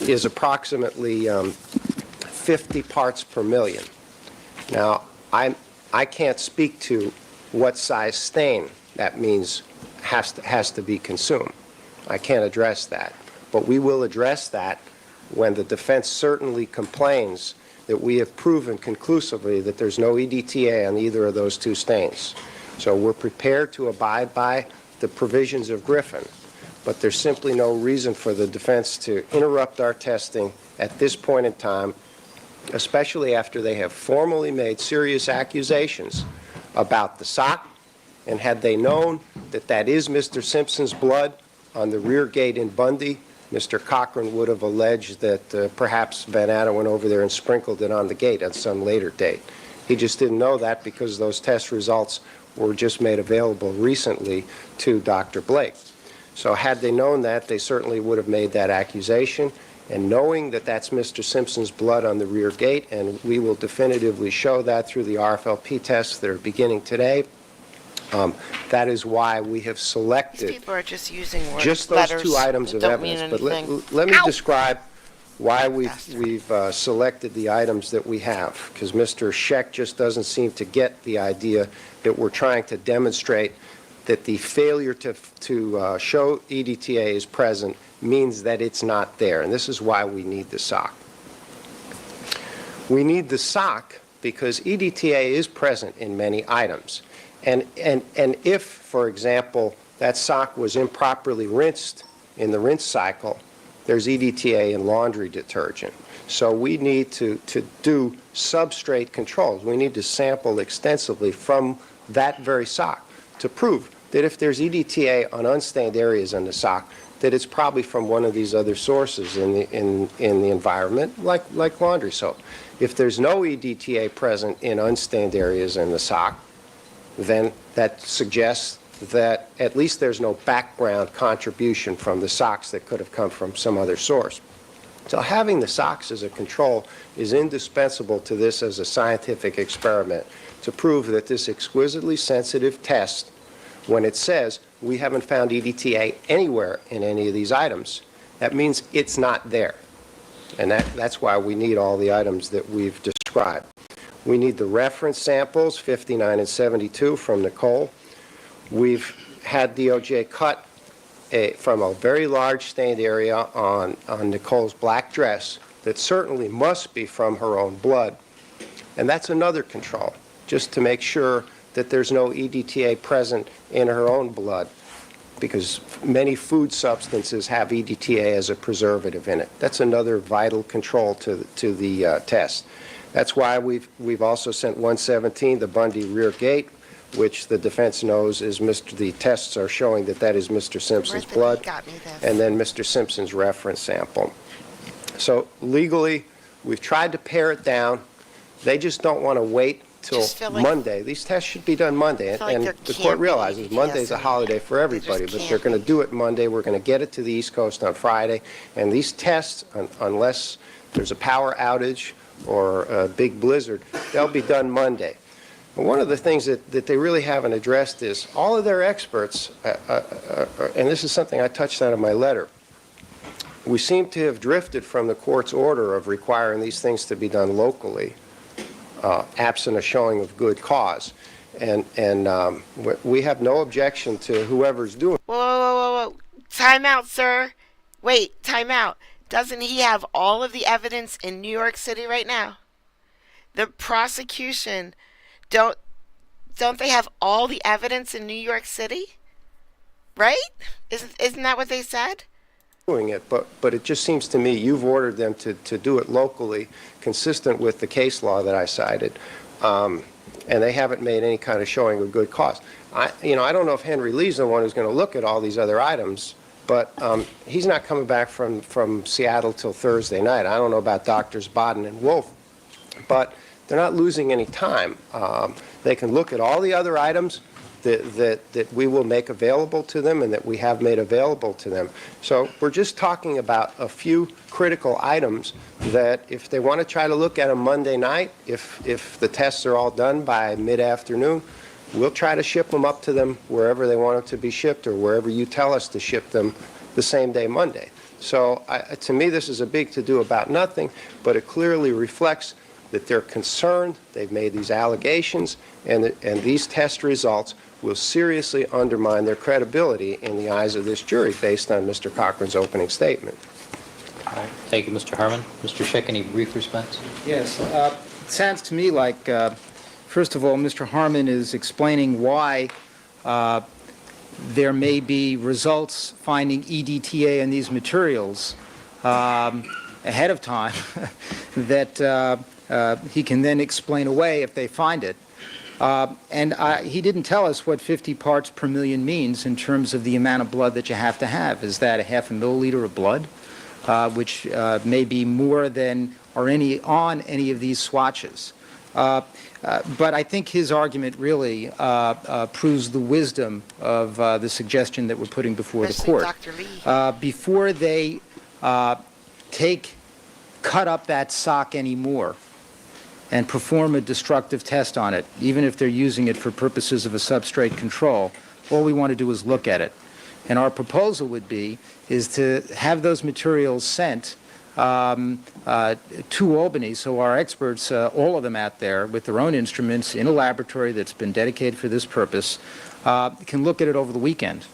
is approximately 50 parts per million. Now, I can't speak to what size stain that means has to be consumed. I can't address that. But we will address that when the defense certainly complains that we have proven conclusively that there's no EDTA on either of those two stains. So we're prepared to abide by the provisions of Griffin, but there's simply no reason for the defense to interrupt our testing at this point in time, especially after they have formally made serious accusations about the sock, and had they known that that is Mr. Simpson's blood on the rear gate in Bundy, Mr. Cochran would have alleged that perhaps Van Atta went over there and sprinkled it on the gate at some later date. He just didn't know that because those test results were just made available recently to Dr. Blake. So had they known that, they certainly would have made that accusation. And knowing that that's Mr. Simpson's blood on the rear gate, and we will definitively show that through the RFLP tests that are beginning today, that is why we have These selected people are just using words, just those letters two items that of don't mean evidence. But anything. let me Ow! describe why Bastard. we've selected the items that we have, because Mr. Scheck just doesn't seem to get the idea that we're trying to demonstrate that the failure to show EDTA is present means that it's not there, and this is why we need the SOC. We need the SOC because EDTA is present in many items. And if, for example, that sock was improperly rinsed in the rinse cycle, there's EDTA in laundry detergent. So we need to do substrate controls. We need to sample extensively from that very sock to prove that if there's EDTA on unstained areas in the sock, that it's probably from one of these other sources in the environment, like laundry soap. If there's no EDTA present in unstained areas in the sock, then that suggests that at least there's no background contribution from the socks that could have come from some other source. So having the socks as a control is indispensable to this as a scientific experiment to prove that this exquisitely sensitive test, when it says we haven't found EDTA anywhere in any of these items, that means it's not there. And that's why we need all the items that we've described. We need the reference samples, 59 and 72, from Nicole. We've had DOJ cut from a very large stained area on Nicole's black dress that certainly must be from her own blood. And that's another control, just to make sure that there's no EDTA present in her own blood, because many food substances have EDTA as a preservative in it. That's another vital control to the test. That's why we've also sent 117, the Bundy rear gate, which the defense knows is the tests are showing that is Mr. Simpson's Bertha, blood, you got me this. and then Mr. Simpson's reference sample. So legally, we've tried to pare it down. They just don't want to wait till Just feel like- Monday. These tests should be done Monday, feel like and there the can't court be realizes EDTA Monday's a anymore. holiday for There everybody, just but they're can't going to be. do it Monday. We're going to get it to the East Coast on Friday, and these tests, unless there's a power outage or a big blizzard, they'll be done Monday. But one of the things that they really haven't addressed is all of their experts, and this is something I touched on in my letter, we seem to have drifted from the court's order of requiring these things to be done locally, absent a showing of good cause. And we have no objection to whoever's doing it. Whoa, whoa, whoa, whoa, whoa. Time out, sir. Wait, time out. Doesn't he have all of the evidence in New York City right now? The prosecution, don't they have all the evidence in New York City? Right? Isn't that what they said? doing it, but it just seems to me you've ordered them to do it locally, consistent with the case law that I cited, and they haven't made any kind of showing of good cause. I don't know if Henry Lee's the one who's going to look at all these other items but he's not coming back from Seattle till Thursday night. I don't know about Doctors Baden and Wolf, but they're not losing any time. They can look at all the other items that we will make available to them and that we have made available to them. So we're just talking about a few critical items that if they want to try to look at them Monday night, if the tests are all done by mid-afternoon, we'll try to ship them up to them wherever they want them to be shipped or wherever you tell us to ship them the same day Monday. So to me, this is a big to-do about nothing, but it clearly reflects that they're concerned, they've made these allegations, and these test results will seriously undermine their credibility in the eyes of this jury based on Mr. Cochran's opening statement. All right. Thank you, Mr. Harmon. Mr. Schick, any brief response? Yes. It sounds to me like, first of all, Mr. Harmon is explaining why there may be results finding EDTA in these materials ahead of time that he can then explain away if they find it. And he didn't tell us what 50 parts per million means in terms of the amount of blood that you have to have. Is that a half a milliliter of blood, which may be more than or on any of these swatches? But I think his argument really proves the wisdom of the suggestion that we're putting before the Especially court. Dr. Lee. Before they cut up that sock anymore and perform a destructive test on it, even if they're using it for purposes of a substrate control, all we want to do is look at it. And our proposal would be is to have those materials sent to Albany so our experts, all of them out there with their own instruments in a laboratory that's been dedicated for this purpose, can look at it over the weekend.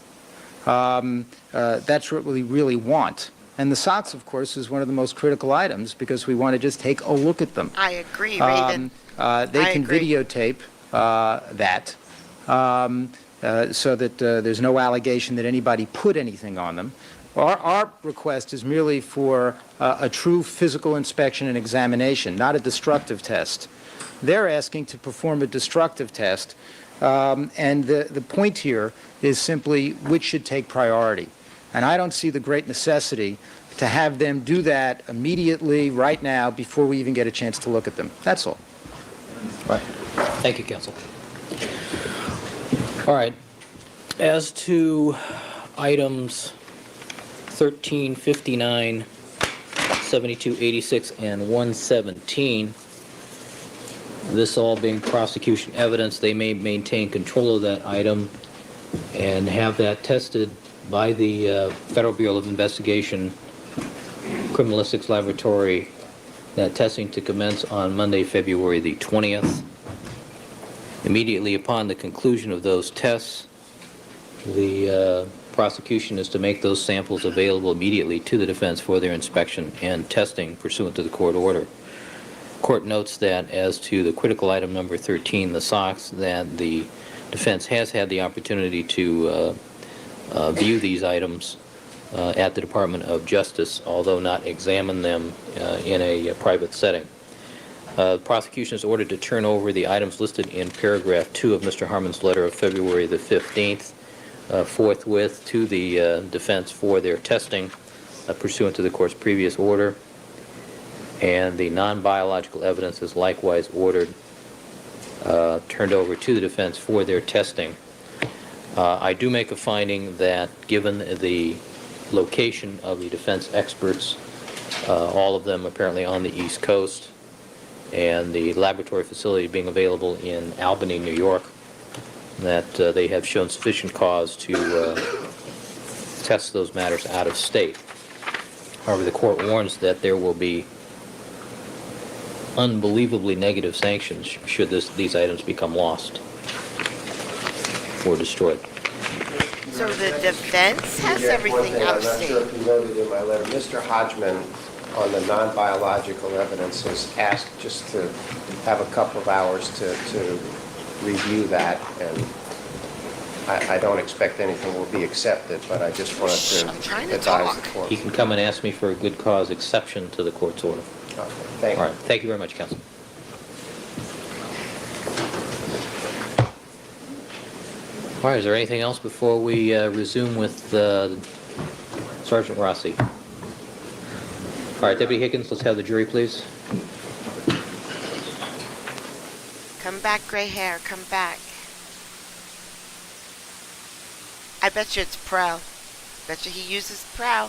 That's what we really want. And the socks, of course, is one of the most critical items because we want to just take a look at them. I agree, Raven. They can agree. videotape that so that there's no allegation that anybody put anything on them. Our request is merely for a true physical inspection and examination, not a destructive test. They're asking to perform a destructive test, and the point here is simply which should take priority. And I don't see the great necessity to have them do that immediately, right now, before we even get a chance to look at them. That's all. Right. Thank you, counsel. All right. As to items 1359, 7286, and 117, this all being prosecution evidence, they may maintain control of that item and have that tested by the Federal Bureau of Investigation Criminalistics Laboratory, that testing to commence on Monday, February the 20th. Immediately upon the conclusion of those tests, the prosecution is to make those samples available immediately to the defense for their inspection and testing pursuant to the court order. Court notes that as to the critical item number 13, the socks, that the defense has had the opportunity to view these items at the Department of Justice, although not examine them in a private setting. The prosecution is ordered to turn over the items listed in paragraph 2 of Mr. Harmon's letter of February the 15th forthwith to the defense for their testing pursuant to the court's previous order, and the non-biological evidence is likewise ordered turned over to the defense for their testing. I do make a finding that given the location of the defense experts, all of them apparently on the East Coast, and the laboratory facility being available in Albany, New York, that they have shown sufficient cause to test those matters out of state. However, the court warns that there will be unbelievably negative sanctions should these items become lost or destroyed. So the defense has Yeah, one everything thing, out of I'm not sure state. if you noted in my letter, Mr. Hodgman on the non-biological evidence has asked just to have a couple of hours to review that, and I don't expect anything will be accepted, but I just wanted I'm trying to to advise talk. the court. He can come and ask me for a good cause exception to the court's order. Okay, thank All you. right. Thank you very much, counsel. All right. Is there anything else before we resume with Sergeant Rossi. All right, Deputy Higgins, let's have the jury, please. Come back, gray hair. Come back. I bet you it's pro. Bet you he uses pro.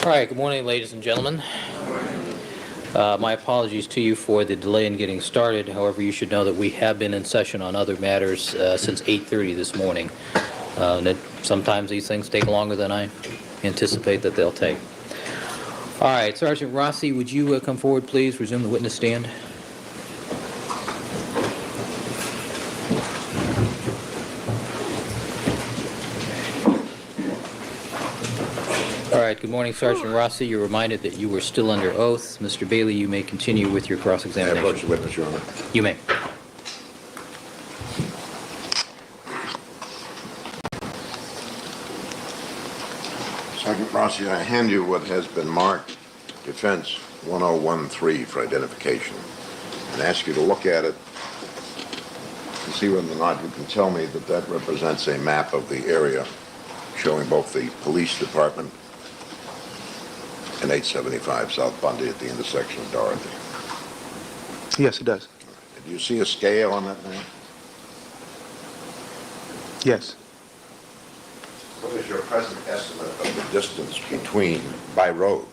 All right, good morning, ladies and gentlemen. My apologies to you for the delay in getting started. However, you should know that we have been in session on other matters since 8:30 this morning. Sometimes these things take longer than I anticipate that they'll take. All right, Sergeant Rossi, would you come forward, please? Resume the witness stand. All right, good morning, Sergeant Rossi. You're reminded that you were still under oath. Mr. Bailey, you may continue with your May I cross-examination. approach the witness, Your Honor? You may. Sergeant Rossi, I hand you what has been marked Defense 1013 for identification, and ask you to look at it and see whether or not you can tell me that that represents a map of the area showing both the police department and 875 South Bundy at the intersection of Dorothy. Yes, it does. Do you see a scale on that map? Yes. What is your present estimate of the distance between, by road,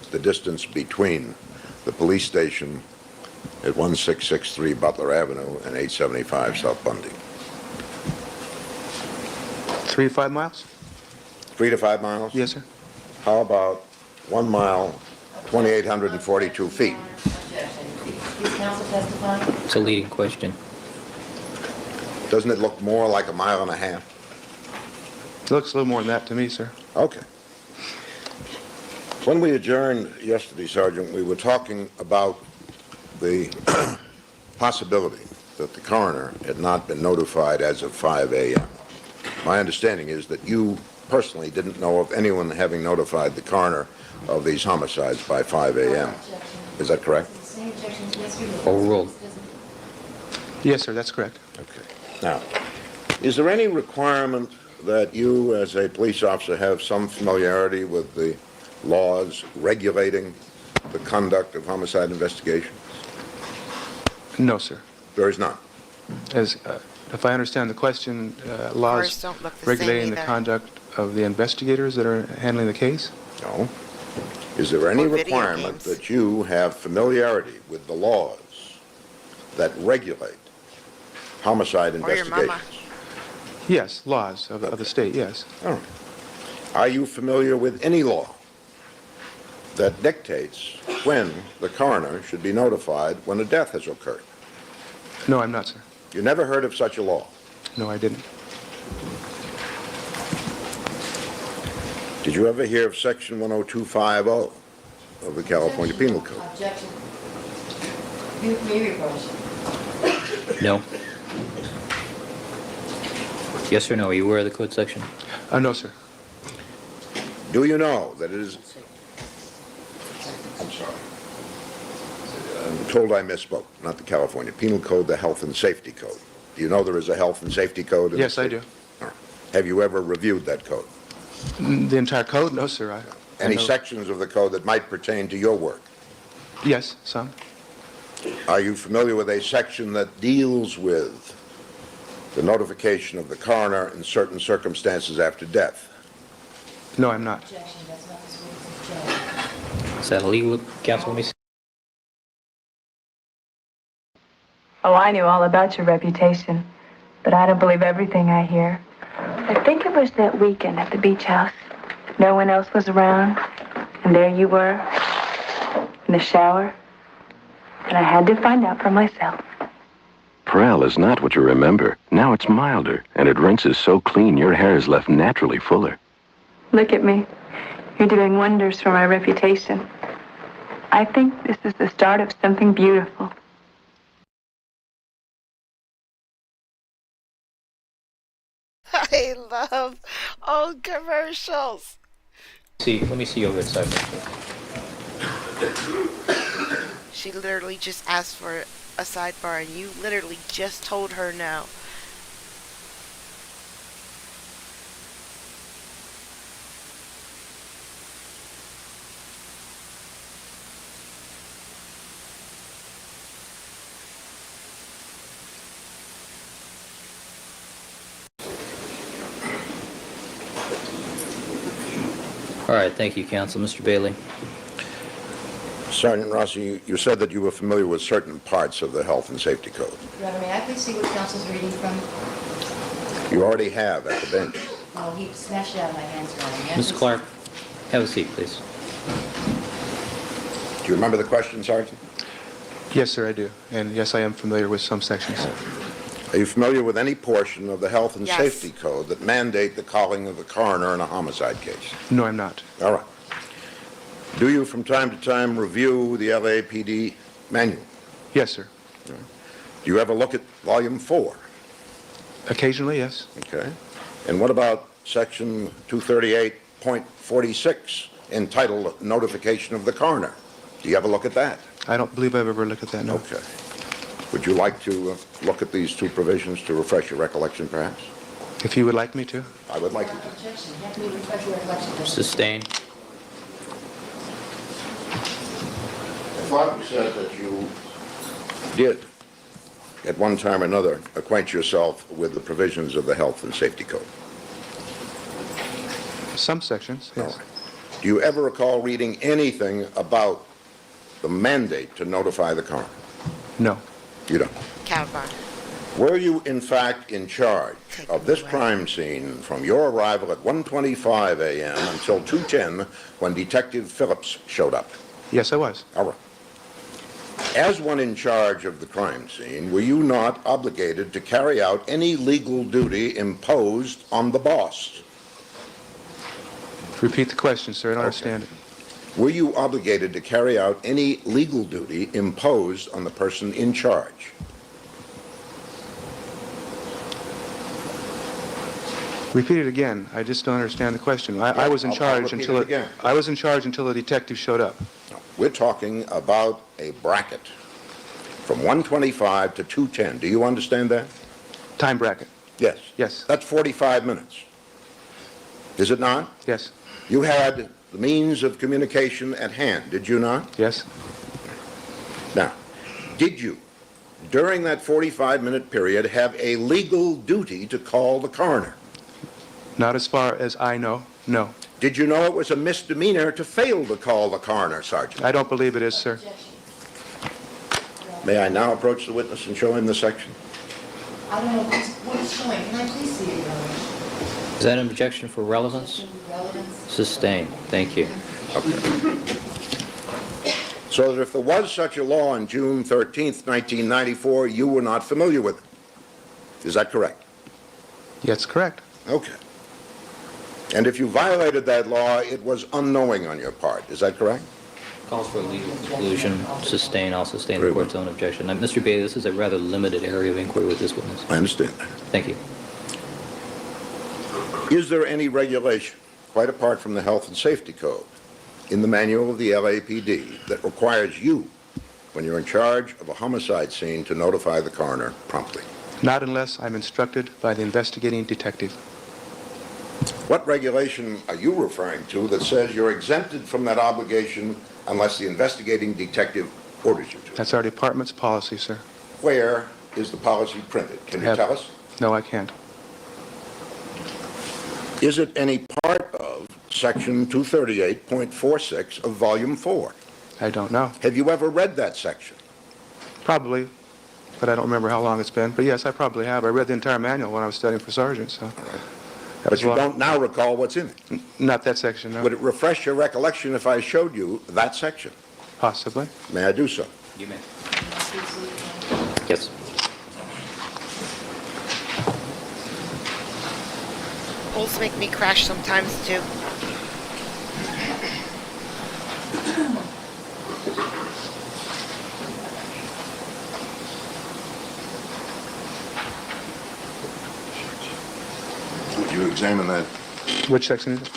the distance between the police station at 1663 Butler Avenue and 875 South Bundy? 3 to 5 miles? 3 to 5 miles? Yes, sir. How about 1 mile, 2,842 feet? Objection. Is counsel testifying? It's a leading question. Doesn't it look more like a mile and a half? It looks a little more than that to me, sir. Okay. When we adjourned yesterday, Sergeant, we were talking about the possibility that the coroner had not been notified as of 5 a.m. My understanding is that you personally didn't know of anyone having notified the coroner of these homicides by 5 a.m. Is that correct? Same objection to yesterday. or Overruled. Yes, sir, that's correct. Okay. Now, is there any requirement that you, as a police officer, have some familiarity with the laws regulating the conduct of homicide investigations? No, sir. There is none. As, if I understand the question, Cars laws don't look the regulating same the either. conduct of the investigators that are handling the case? No. Is there any Or video requirement games. that you have familiarity with the laws that regulate homicide Or your mama. investigations? Yes, laws of the state, yes. All right. Are you familiar with any law that dictates when the coroner should be notified when a death has occurred? No, I'm not, sir. You never heard of such a law? No, I didn't. Did you ever hear of Section 10250 of the California Penal Code? Objection. You may your question. No. Yes or no? Are you aware of the code section? No, sir. Do you know that it is... I'm sorry. I'm told I misspoke. Not the California Penal Code, the Health and Safety Code. Do you know there is a Health and Safety Code? in the Yes, I state? do. All right. Have you ever reviewed that code? The entire code? No, sir. I Any know- sections of the code that might pertain to your work? Yes, some. Are you familiar with a section that deals with the notification of the coroner in certain circumstances after death? No, I'm not. Objection. That's not this witness's job. Is that illegal, counsel? Let me see. Oh, I knew all about your reputation, but I don't believe everything I hear. I think it was that weekend at the beach house. No one else was around, and there you were, in the shower, and I had to find out for myself. Prel is not what you remember. Now it's milder, and it rinses so clean your hair is left naturally fuller. Look at me. You're doing wonders for my reputation. I think this is the start of something beautiful. I love old commercials. Let me see over at Sergeant. She literally just asked for a sidebar, and you literally just told her no. All right, thank you, counsel. Mr. Bailey? Sergeant Rossi, you said that you were familiar with certain parts of the Health and Safety Code. Your Honor, may I please see what counsel's reading from? You already have at the bench. Oh, he smashed it out of my hands, Your Honor. May I Ms. please- Clark, have a seat, please. Do you remember the question, Sergeant? Yes, sir, I do. And yes, I am familiar with some sections. Are you familiar with any portion of the Health and Yes. Safety Code that mandate the calling of the coroner in a homicide case? No, I'm not. All right. Do you from time to time review the LAPD manual? Yes, sir. Do you ever look at Volume 4? Occasionally, yes. Okay. And what about Section 238.46 entitled Notification of the Coroner? Do you ever look at that? I don't believe I've ever looked at that, no. Okay. Would you like to look at these two provisions to refresh your recollection, perhaps? If you would like me to. I would like you to. Objection. You have to refresh your recollection. Sustain. I thought you said that you did, at one time or another, acquaint yourself with the provisions of the Health and Safety Code. Some sections, All yes. right. Do you ever recall reading anything about the mandate to notify the coroner? No. You don't. Caliban. Were you, in fact, in charge Take of them this away. crime scene from your arrival at 1:25 a.m. until 2:10 when Detective Phillips showed up? Yes, I was. All right. As one in charge of the crime scene, were you not obligated to carry out any legal duty imposed on the boss? Repeat the question, sir. I don't Okay. understand it. Were you obligated to carry out any legal duty imposed on the person in charge? Repeat it again. I just don't understand the question. I was in I'll charge repeat until it again. I was in charge until the detective showed up. No, we're talking about a bracket from 1:25 to 2:10. Do you understand that? Time bracket. Yes. Yes. That's 45 minutes. Is it not? Yes. You had the means of communication at hand, did you not? Yes. Now, did you, during that 45-minute period, have a legal duty to call the coroner? Not as far as I know. No. Did you know it was a misdemeanor to fail to call the coroner, Sergeant? I don't believe it is, sir. May I now approach the witness and show him the section? I don't know what it's showing. Can I please see it, Your Honor? Is that an objection for relevance? Relevance? Sustain. Thank you. So that if there was such a law on June 13th, 1994, you were not familiar with it. Is that correct? Yes, correct. Okay. And if you violated that law, it was unknowing on your part. Is that correct? Calls for a legal conclusion. Sustain. I'll sustain Very the court's own objection. Now, Mr. Bailey, this is a rather limited area of inquiry with this witness. I understand that. Thank you. Is there any regulation, quite apart from the Health and Safety Code, in the manual of the LAPD that requires you, when you're in charge of a homicide scene, to notify the coroner promptly? Not unless I'm instructed by the investigating detective. What regulation are you referring to that says you're exempted from that obligation unless the investigating detective orders you to? That's our department's policy, sir. Where is the policy printed? Can you Have- tell us? No, I can't. Is it any part of Section 238.46 of Volume 4? I don't know. Have you ever read that section? Probably, but I don't remember how long it's been. But yes, I probably have. I read the entire manual when I was studying for sergeant, so. That But was you long. don't now recall what's in it. Not that section, no. Would it refresh your recollection if I showed you that section? Possibly. May I do so? You may. Yes. Polls make me crash sometimes too. Would you examine that? Which section is it?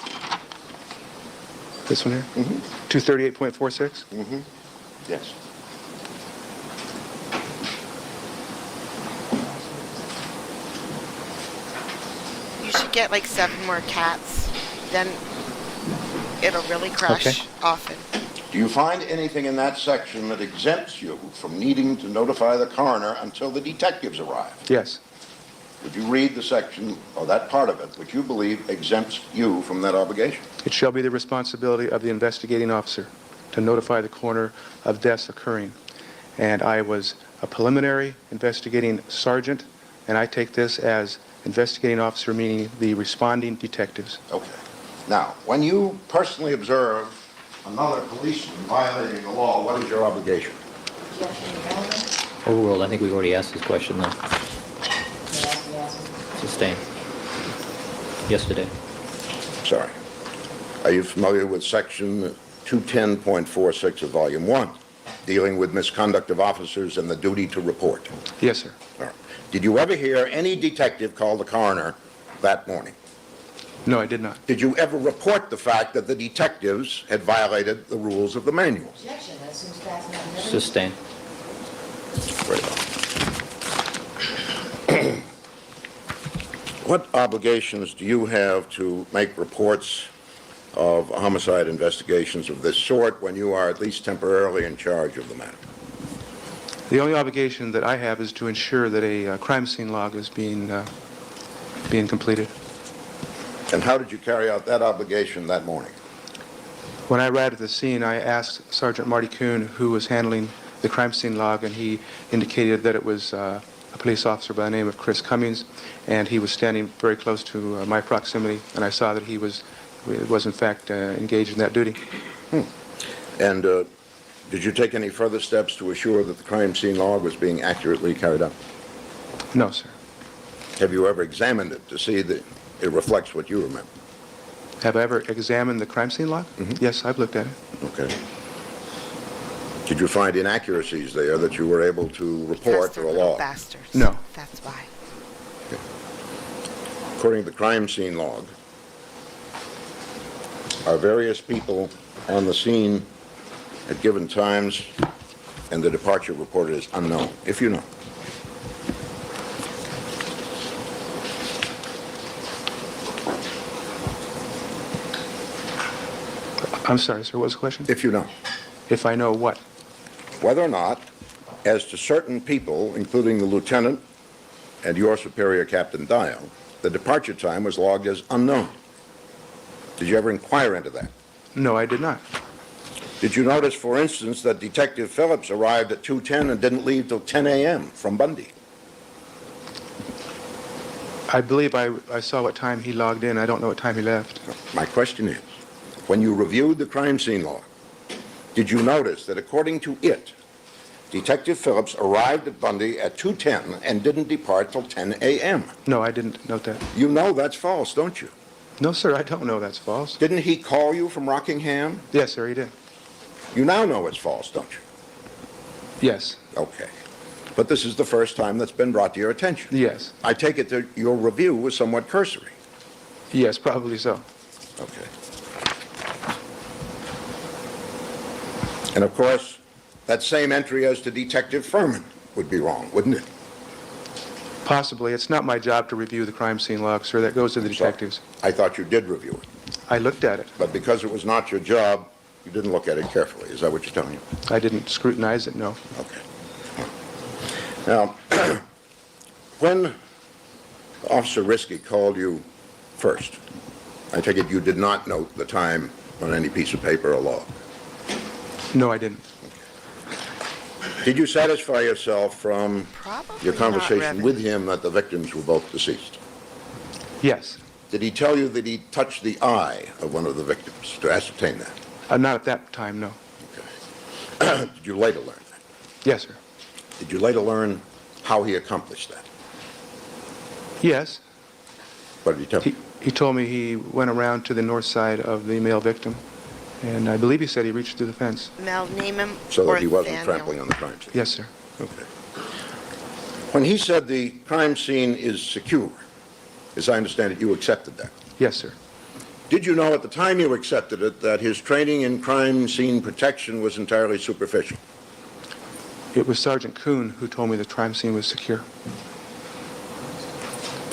This one here? 238.46? Yes. should get like 7 more cats. Then it'll really crush Okay. often. Do you find anything in that section that exempts you from needing to notify the coroner until the detectives arrive? Yes. Would you read the section, or that part of it, which you believe exempts you from that obligation? It shall be the responsibility of the investigating officer to notify the coroner of deaths occurring. And I was a preliminary investigating sergeant, and I take this as investigating officer, meaning the responding detectives. Okay. Now, when you personally observe another policeman violating the law, what is your obligation? Overruled. I think we've already asked this question, though. Sustained. Yesterday. Sorry. Are you familiar with section 210.46 of volume 1, dealing with misconduct of officers and the duty to report? Yes, sir. All right. Did you ever hear any detective call the coroner that morning? No, I did not. Did you ever report the fact that the detectives had violated the rules of the manual? Objection, that seems fast enough. Sustained. Very well. What obligations do you have to make reports of homicide investigations of this sort when you are at least temporarily in charge of the matter? The only obligation that I have is to ensure that a crime scene log is being completed. And how did you carry out that obligation that morning? When I arrived at the scene, I asked Sergeant Marty Kuhn, who was handling the crime scene log, and he indicated that it was a police officer by the name of Chris Cummings, and he was standing very close to my proximity, and I saw that he was in fact engaged in that duty. And did you take any further steps to assure that the crime scene log was being accurately carried out? No, sir. Have you ever examined it to see that it reflects what you remember? Have I ever examined the crime scene log? Yes, I've looked at it. Okay. Did you find inaccuracies there that you were able to report Because to they're a little log? bastards. No. That's why. According to the crime scene log, are various people on the scene at given times, and the departure reported is unknown, if you know? I'm sorry, sir, what was the question? If you know. If I know what? Whether or not, as to certain people, including the lieutenant and your superior, Captain Dial, the departure time was logged as unknown. Did you ever inquire into that? No, I did not. Did you notice, for instance, that Detective Phillips arrived at 2:10 and didn't leave till 10 a.m. from Bundy? I believe I saw what time he logged in. I don't know what time he left. My question is, when you reviewed the crime scene log, did you notice that according to it, Detective Phillips arrived at Bundy at 2:10 and didn't depart till 10 a.m.? No, I didn't note that. You know that's false, don't you? No, sir, I don't know that's false. Didn't he call you from Rockingham? Yes, sir, he did. You now know it's false, don't you? Yes. Okay. But this is the first time that's been brought to your attention. Yes. I take it that your review was somewhat cursory. Yes, probably so. Okay. And of course, that same entry as to Detective Furman would be wrong, wouldn't it? Possibly. It's not my job to review the crime scene log, sir. That goes to the detectives. I thought you did review it. I looked at it. But because it was not your job, you didn't look at it carefully. Is that what you're telling me? I didn't scrutinize it, no. Okay. Now, when Officer Risky called you first, I take it you did not note the time on any piece of paper or log. No, I didn't. Did you satisfy yourself from Probably your conversation not, with him that the victims were both deceased? Yes. Did he tell you that he touched the eye of one of the victims to ascertain that? Not at that time, no. Okay. Did you later learn that? Yes, sir. Did you later learn how he accomplished that? Yes. What did he tell you? He told me he went around to the north side of the male victim, and I believe he said he reached through the fence. Mel, name him. So or that he wasn't Nathaniel. trampling on the crime scene? Yes, sir. Okay. When he said the crime scene is secure, as I understand it, you accepted that. Yes, sir. Did you know at the time you accepted it that his training in crime scene protection was entirely superficial? It was Sergeant Kuhn who told me the crime scene was secure.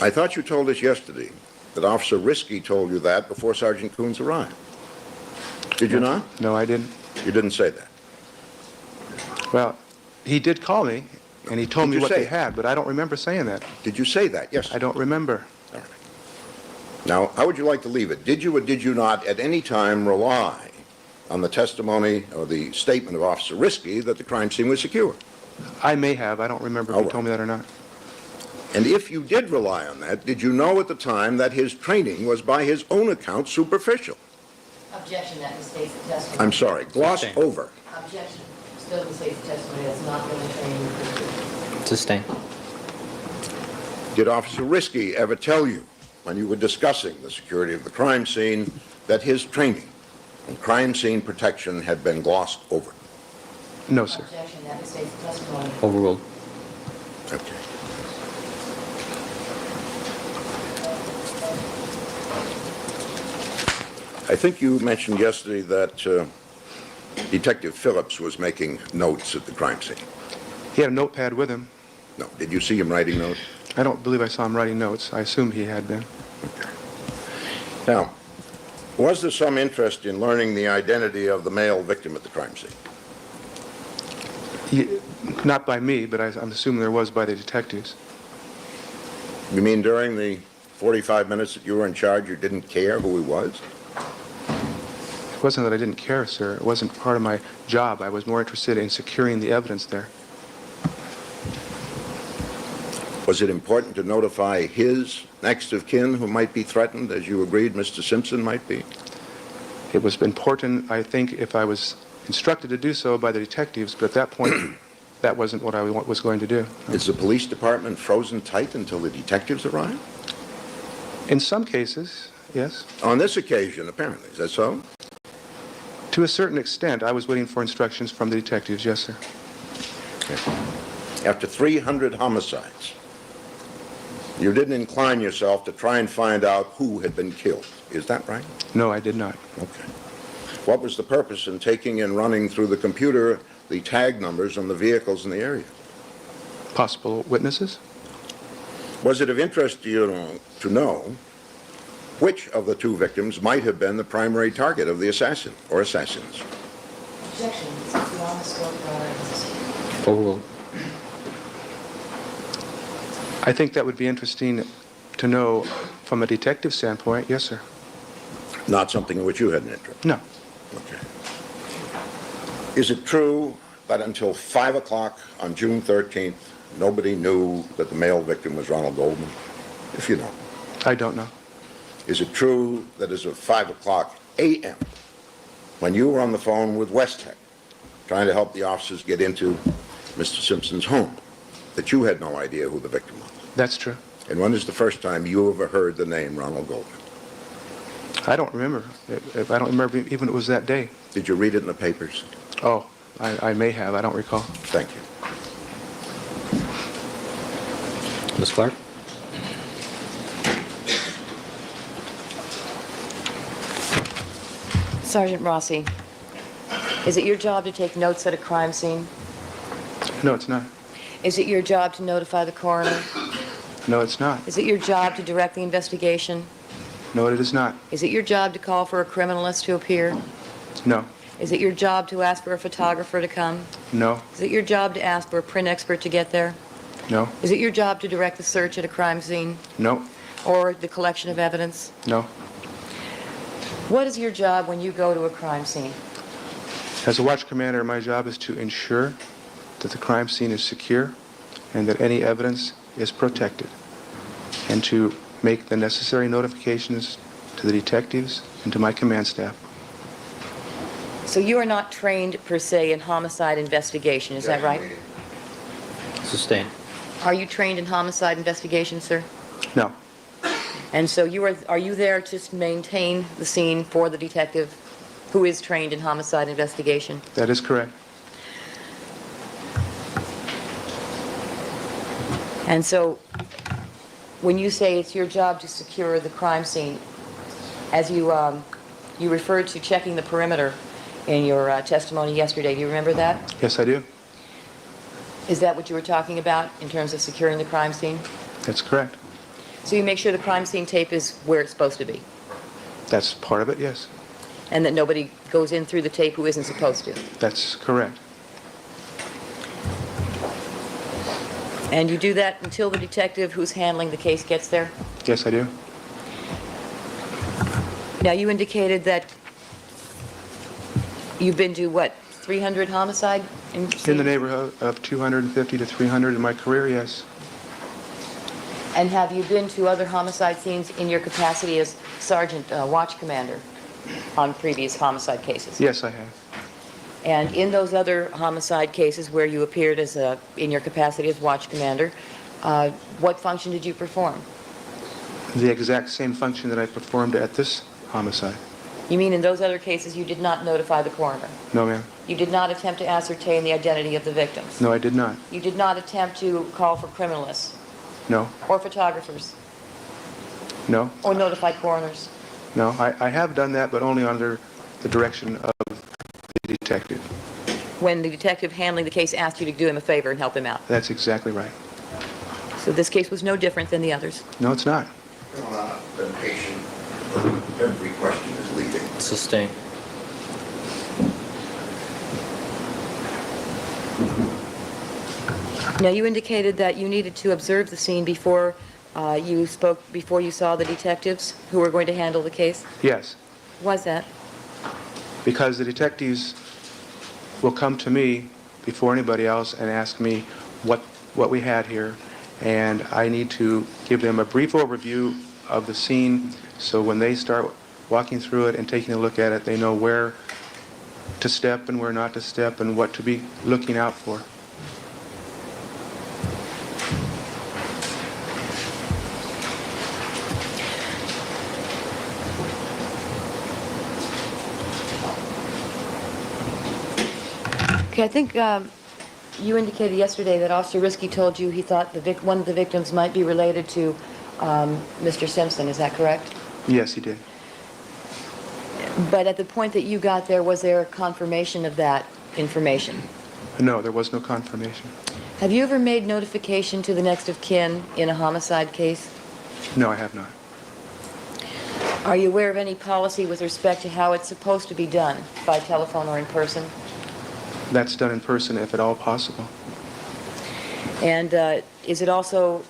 I thought you told us yesterday that Officer Risky told you that before Sergeant Coons arrived. Did you not? No, I didn't. You didn't say that. Well, he did call me, and he told Did me you what say they it? had, but I don't remember saying that. Did you say that? Yes. I don't remember. All right. Now, how would you like to leave it? Did you or did you not at any time rely on the testimony or the statement of Officer Risky that the crime scene was secure? I may have. I don't remember if All he right. told me that or not. And if you did rely on that, did you know at the time that his training was by his own account superficial? Objection, that misstates the testimony. I'm sorry, glossed Sustained. over. Objection, still misstates the testimony, that's not the only training you received. Sustained. Did Officer Risky ever tell you, when you were discussing the security of the crime scene, that his training on crime scene protection had been glossed over? No, sir. Objection, that misstates the testimony. Overruled. Okay. I think you mentioned yesterday that Detective Phillips was making notes at the crime scene. He had a notepad with him. No, did you see him writing notes? I don't believe I saw him writing notes. I assumed he had been. Now, was there some interest in learning the identity of the male victim at the crime scene? Not by me, but I'm assuming there was by the detectives. You mean during the 45 minutes that you were in charge, you didn't care who he was? It wasn't that I didn't care, sir. It wasn't part of my job. I was more interested in securing the evidence there. Was it important to notify his next of kin who might be threatened, as you agreed Mr. Simpson might be? It was important, I think, if I was instructed to do so by the detectives, but at that point, that wasn't what I was going to do. Is the police department frozen tight until the detectives arrive? In some cases, yes. On this occasion, apparently. Is that so? To a certain extent, I was waiting for instructions from the detectives, yes, sir. After 300 homicides, you didn't incline yourself to try and find out who had been killed. Is that right? No, I did not. Okay. What was the purpose in taking and running through the computer the tag numbers on the vehicles in the area? Possible witnesses? Was it of interest to you to know which of the two victims might have been the primary target of the assassin or assassins? Objection, this is beyond the scope of our evidence. Overruled. I think that would be interesting to know from a detective standpoint, yes, sir. Not something in which you had an interest? No. Okay. Is it true that until 5 o'clock on June 13th, nobody knew that the male victim was Ronald Goldman? If you know. I don't know. Is it true that as of 5 o'clock a.m., when you were on the phone with West Tech, trying to help the officers get into Mr. Simpson's home, that you had no idea who the victim was? That's true. And when is the first time you ever heard the name Ronald Goldman? I don't remember. I don't remember even it was that day. Did you read it in the papers? Oh, I may have. I don't recall. Thank you. Ms. Clark? Sergeant Rossi, is it your job to take notes at a crime scene? No, it's not. Is it your job to notify the coroner? No, it's not. Is it your job to direct the investigation? No, it is not. Is it your job to call for a criminalist to appear? No. Is it your job to ask for a photographer to come? No. Is it your job to ask for a print expert to get there? No. Is it your job to direct the search at a crime scene No. or the collection of evidence? No. What is your job when you go to a crime scene? As a watch commander, my job is to ensure that the crime scene is secure and that any evidence is protected, and to make the necessary notifications to the detectives and to my command staff. So you are not trained per se in homicide investigation, is that right? Sustained. Are you trained in homicide investigation, sir? No. And so are you there to maintain the scene for the detective who is trained in homicide investigation? That is correct. And so when you say it's your job to secure the crime scene, as you referred to checking the perimeter in your testimony yesterday, do you remember that? Yes, I do. Is that what you were talking about in terms of securing the crime scene? That's correct. So you make sure the crime scene tape is where it's supposed to be, That's part of it, yes. and that nobody goes in through the tape who isn't supposed to. That's correct. And you do that until the detective who's handling the case gets there? Yes, I do. Now, you indicated that you've been to, what, 300 homicide? In the neighborhood of 250 to 300 in my career, yes. And have you been to other homicide scenes in your capacity as sergeant, watch commander on previous homicide cases? Yes, I have. And in those other homicide cases where you appeared as in your capacity as watch commander, what function did you perform? The exact same function that I performed at this homicide. You mean in those other cases you did not notify the coroner? No, ma'am. You did not attempt to ascertain the identity of the victims? No, I did not. You did not attempt to call for criminalists No. or photographers No. or notify coroners? No. I have done that, but only under the direction of the detective. When the detective handling the case asked you to do him a favor and help him out? That's exactly right. So this case was no different than the others? No, it's not. Been patient. Every question is leading. Sustained. Now, you indicated that you needed to observe the scene before before you saw the detectives who were going to handle the case? Yes. Why is that? Because the detectives will come to me before anybody else and ask me what we had here, and I need to give them a brief overview of the scene, so when they start walking through it and taking a look at it, they know where to step and where not to step and what to be looking out for. Okay, I think you indicated yesterday that Officer Risky told you he thought one of the victims might be related to Mr. Simpson. Is that correct? Yes, he did. But at the point that you got there, was there confirmation of that information? No, there was no confirmation. Have you ever made notification to the next of kin in a homicide case? No, I have not. Are you aware of any policy with respect to how it's supposed to be done, by telephone or in person? That's done in person if at all possible. And is it also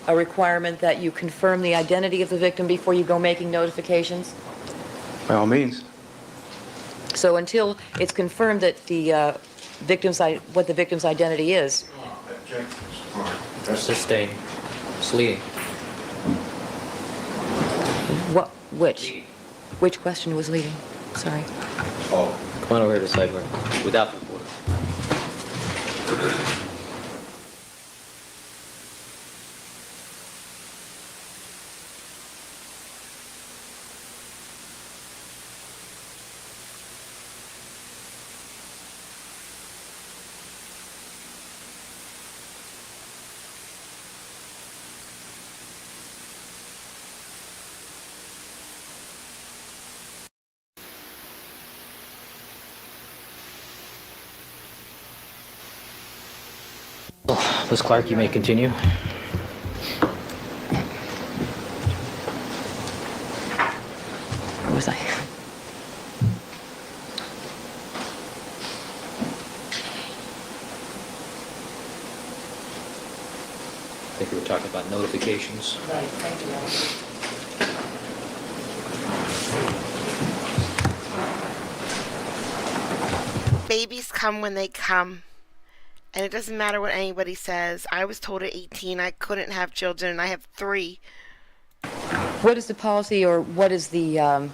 a requirement that you confirm the identity of the victim before you go making notifications? By all means. So until it's confirmed that what the victim's identity is, Sustained. It's leading. which question was leading? Sorry. Oh, Come on over here to the side where, without the reporter. Ms. Clark, you may continue. Where was I? I think we were talking about notifications. Right, thank you. Babies come when they come. And it doesn't matter what anybody says. I was told at 18 I couldn't have children, and I have 3. What is the policy, or what is the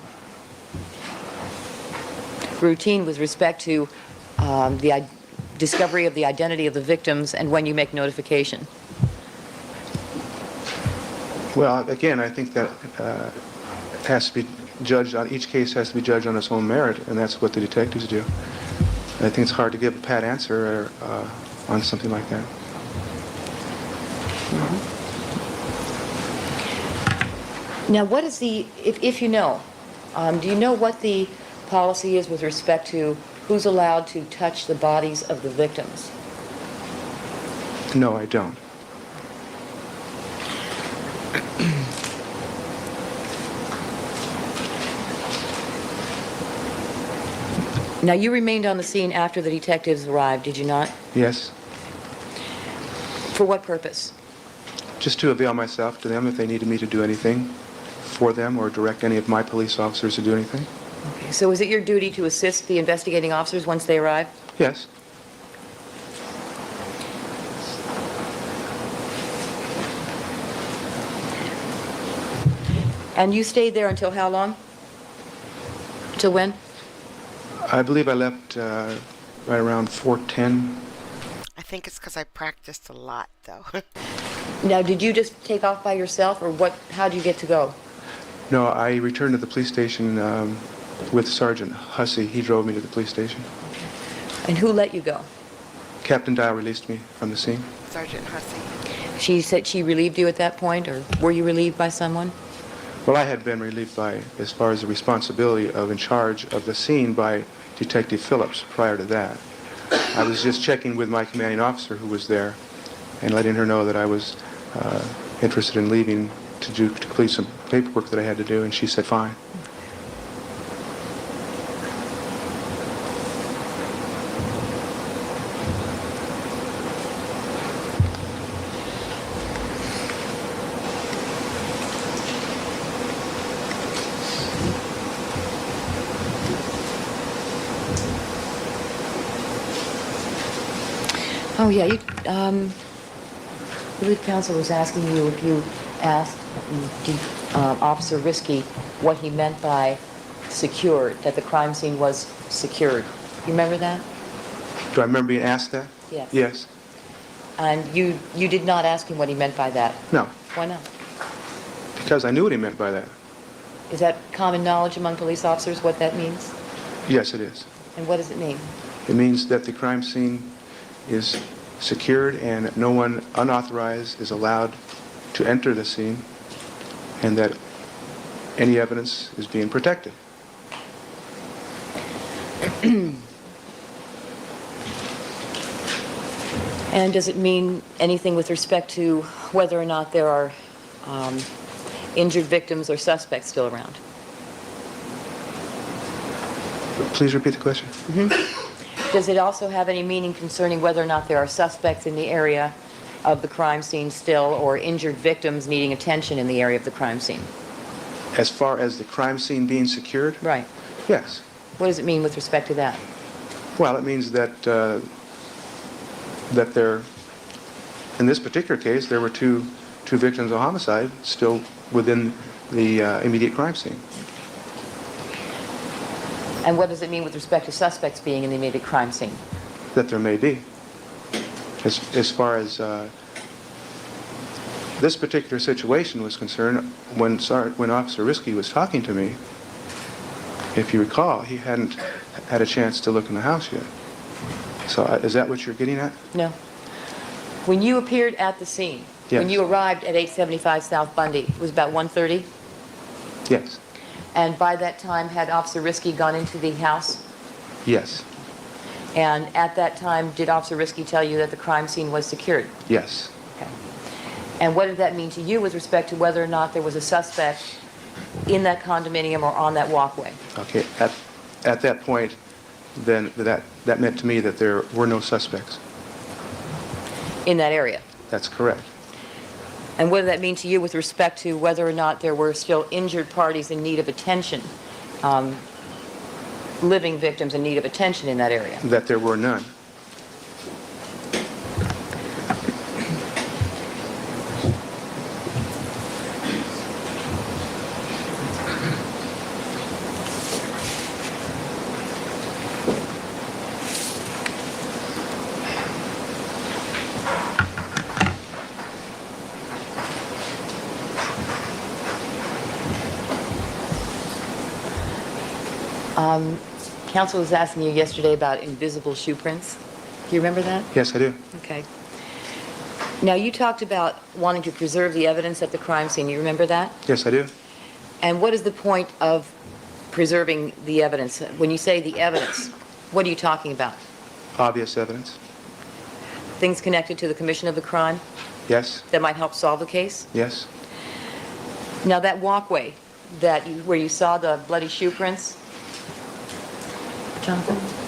routine with respect to discovery of the identity of the victims and when you make notification? Well, again, I think that has to be judged on, each case has to be judged on its own merit, and that's what the detectives do. I think it's hard to give a pat answer on something like that. Now, what is if you know, do you know what the policy is with respect to who's allowed to touch the bodies of the victims? No, I don't. Now, you remained on the scene after the detectives arrived, did you not? Yes. For what purpose? Just to avail myself to them if they needed me to do anything for them or direct any of my police officers to do anything. Okay, so is it your duty to assist the investigating officers once they arrive? Yes. And you stayed there until how long? Till when? I believe I left right around 4:10. I think it's because I practiced a lot, though. Now, did you just take off by yourself, or what? How'd you get to go? No, I returned to the police station with Sergeant Hussey. He drove me to the police station. And who let you go? Captain Dial released me from the scene. Sergeant Hussey. She said she relieved you at that point, or were you relieved by someone? Well, I had been relieved by, as far as the responsibility of in charge of the scene, by Detective Phillips prior to that. I was just checking with my commanding officer who was there and letting her know that I was interested in leaving to complete some paperwork that I had to do, and she said fine. Oh, yeah, I believe counsel was asking you if you asked Officer Risky what he meant by secured, that the crime scene was secured. You remember that? Do I remember being asked that? Yes. Yes. And you did not ask him what he meant by that? No, Why not? because I knew what he meant by that. Is that common knowledge among police officers, what that means? Yes, it is. And what does it mean? It means that the crime scene is secured and no one unauthorized is allowed to enter the scene, and that any evidence is being protected. And does it mean anything with respect to whether or not there are injured victims or suspects still around? Please repeat the question. Does it also have any meaning concerning whether or not there are suspects in the area of the crime scene still, or injured victims needing attention in the area of the crime scene? As far as the crime scene being secured, Right. yes. What does it mean with respect to that? Well, it means that that there, in this particular case, there were two victims of homicide still within the immediate crime scene. And what does it mean with respect to suspects being in the immediate crime scene? That there may be. As far as this particular situation was concerned, when Officer Risky was talking to me, if you recall, he hadn't had a chance to look in the house yet. So is that what you're getting at? No. When you appeared at the scene, when Yes. you arrived at 875 South Bundy, it was about 1:30? Yes. And by that time, had Officer Risky gone into the house? Yes. And at that time, did Officer Risky tell you that the crime scene was secured? Yes. Okay. And what did that mean to you with respect to whether or not there was a suspect in that condominium or on that walkway? Okay. At that point, then that meant to me that there were no suspects. In that area? That's correct. And what did that mean to you with respect to whether or not there were still injured parties in need of attention, living victims in need of attention in that area? That there were none. Counsel was asking you yesterday about invisible shoe prints. Do you remember that? Yes, I do. Okay. Now, you talked about wanting to preserve the evidence at the crime scene. You remember that? Yes, I do. And what is the point of preserving the evidence? When you say the evidence, what are you talking about? Obvious evidence. Things connected to the commission of the crime Yes. that might help solve the case? Yes. Now, that walkway where you saw the bloody shoe prints, Jonathan?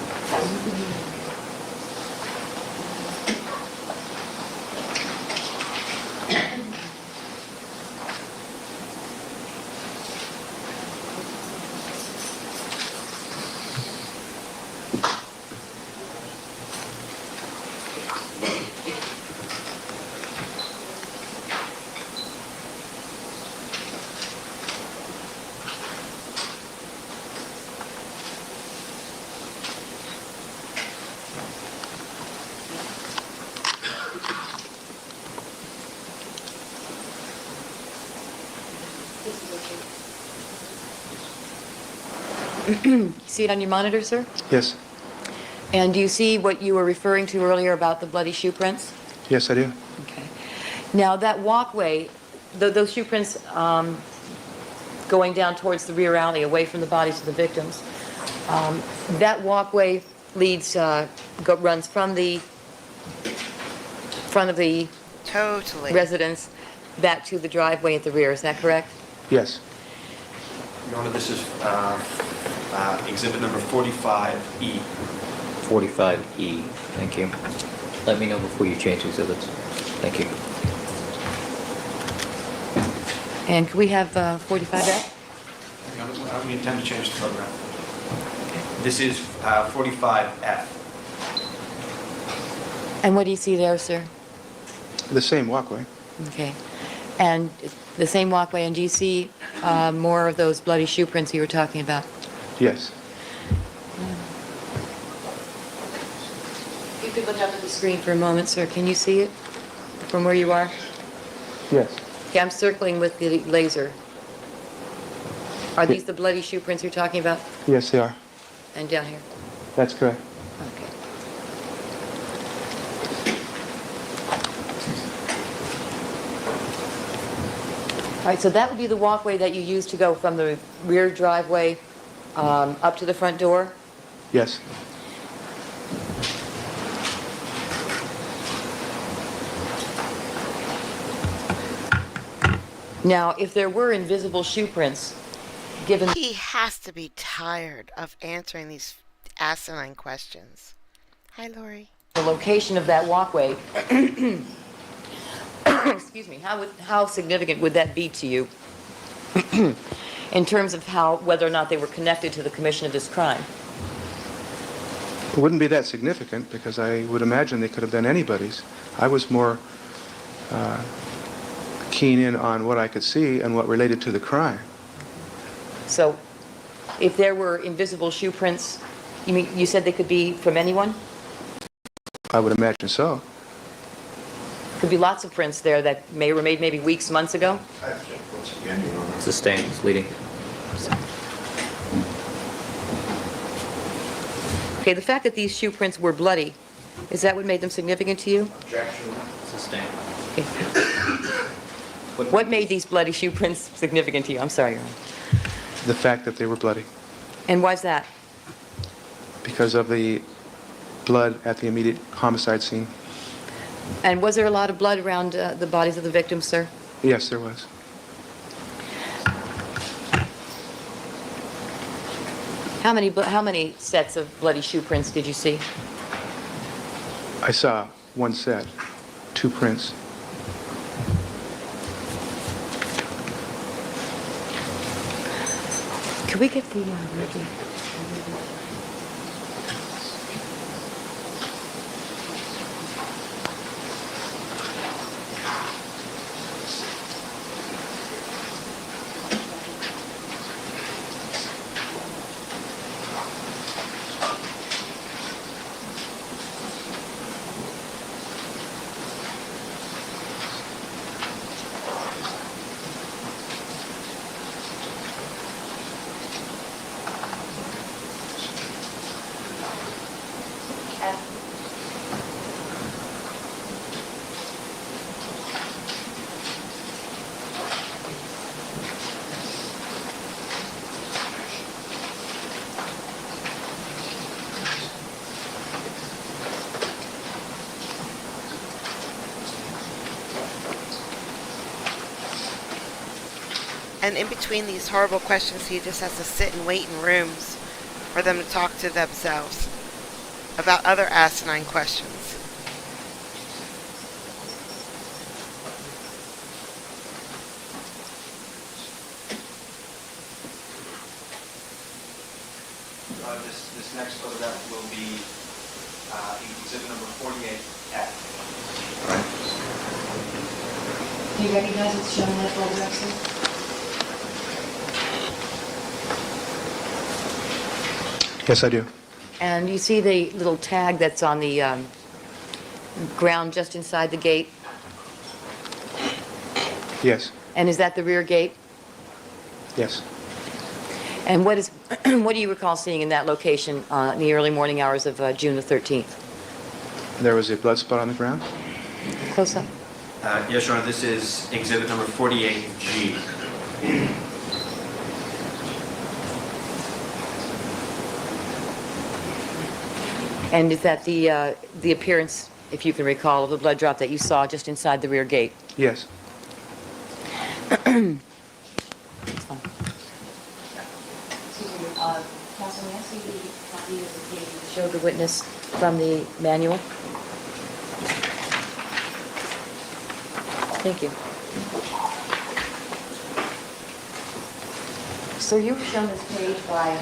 See it on your monitor, sir? Yes. And do you see what you were referring to earlier about the bloody shoe prints? Yes, I do. Okay. Now, that walkway, those shoe prints going down towards the rear alley, away from the bodies of the victims, that walkway leads, runs from the front of the Totally. residence back to the driveway at the rear. Is that correct? Yes. Your Honor, this is exhibit number 45E. 45E, thank you. Let me know before you change exhibits. Thank you. And could we have 45F? Your Honor, we intend to change the photograph. This is 45F. And what do you see there, sir? The same walkway. Okay. And the same walkway, and do you see more of those bloody shoe prints you were talking about? Yes. If you could look up at the screen for a moment, sir. Can you see it from where you are? Yes. Okay, I'm circling with the laser. Are these the bloody shoe prints you're talking about? Yes, they are. And down here? That's correct. Okay. All right, so that would be the walkway that you used to go from the rear driveway up to the front door? Yes. Now, if there were invisible shoe prints, given He has to be tired of answering these asinine questions. Hi, Lori. the location of that walkway, excuse me, how significant would that be to you in terms of whether or not they were connected to the commission of this crime? It wouldn't be that significant because I would imagine they could have been anybody's. I was more keen in on what I could see and what related to the crime. So, if there were invisible shoe prints, you said they could be from anyone? I would imagine so. Could be lots of prints there that were made maybe weeks, months ago? Once again, Your Honor. Sustained, it's leading. Okay, the fact that these shoe prints were bloody, is that what made them significant to you? Objection. Sustained. Okay. What made these bloody shoe prints significant to you? I'm sorry, Your Honor. The fact that they were bloody. And why's that? Because of the blood at the immediate homicide scene. And was there a lot of blood around the bodies of the victims, sir? Yes, there was. How many sets of bloody shoe prints did you see? I saw one set, 2 prints. Could we get the Ricky? And in between these horrible questions, he just has to sit and wait in rooms for them to talk to themselves. about other asinine questions. This next photograph will be exhibit number 48F. Do you recognize what's shown in that photograph, sir? Yes, I do. And you see the little tag that's on the ground just inside the gate? Yes. And is that the rear gate? Yes. And what is, what do you recall seeing in that location in the early morning hours of June the 13th? There was a blood spot on the ground? Close up. Yes, Your Honor, this is exhibit number 48G. And is that the appearance, if you can recall, of the blood drop that you saw just inside the rear gate? Yes. Counsel, may I see the copy of the page that showed the witness from the manual? Thank you. So you were shown this page by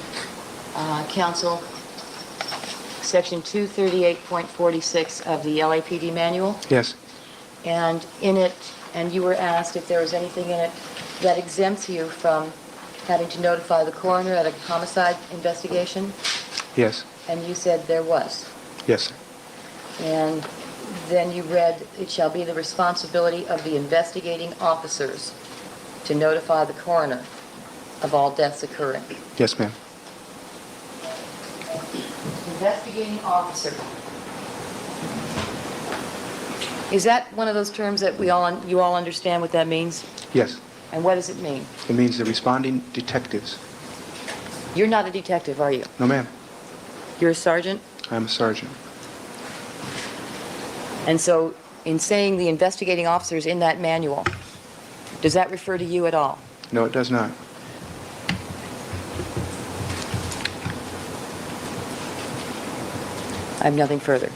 counsel, section 238.46 of the LAPD manual, Yes. and in it, and you were asked if there was anything in it that exempts you from having to notify the coroner at a homicide investigation, Yes. and you said there was. Yes, sir. And then you read, "It shall be the responsibility of the investigating officers to notify the coroner of all deaths occurring." Yes, ma'am. Investigating officer. Is that one of those terms that you all understand what that means? Yes. And what does it mean? It means the responding detectives. You're not a detective, are you? No, ma'am. You're a sergeant? I'm a sergeant. And so, in saying the investigating officers in that manual, does that refer to you at all? No, it does not. I have nothing further.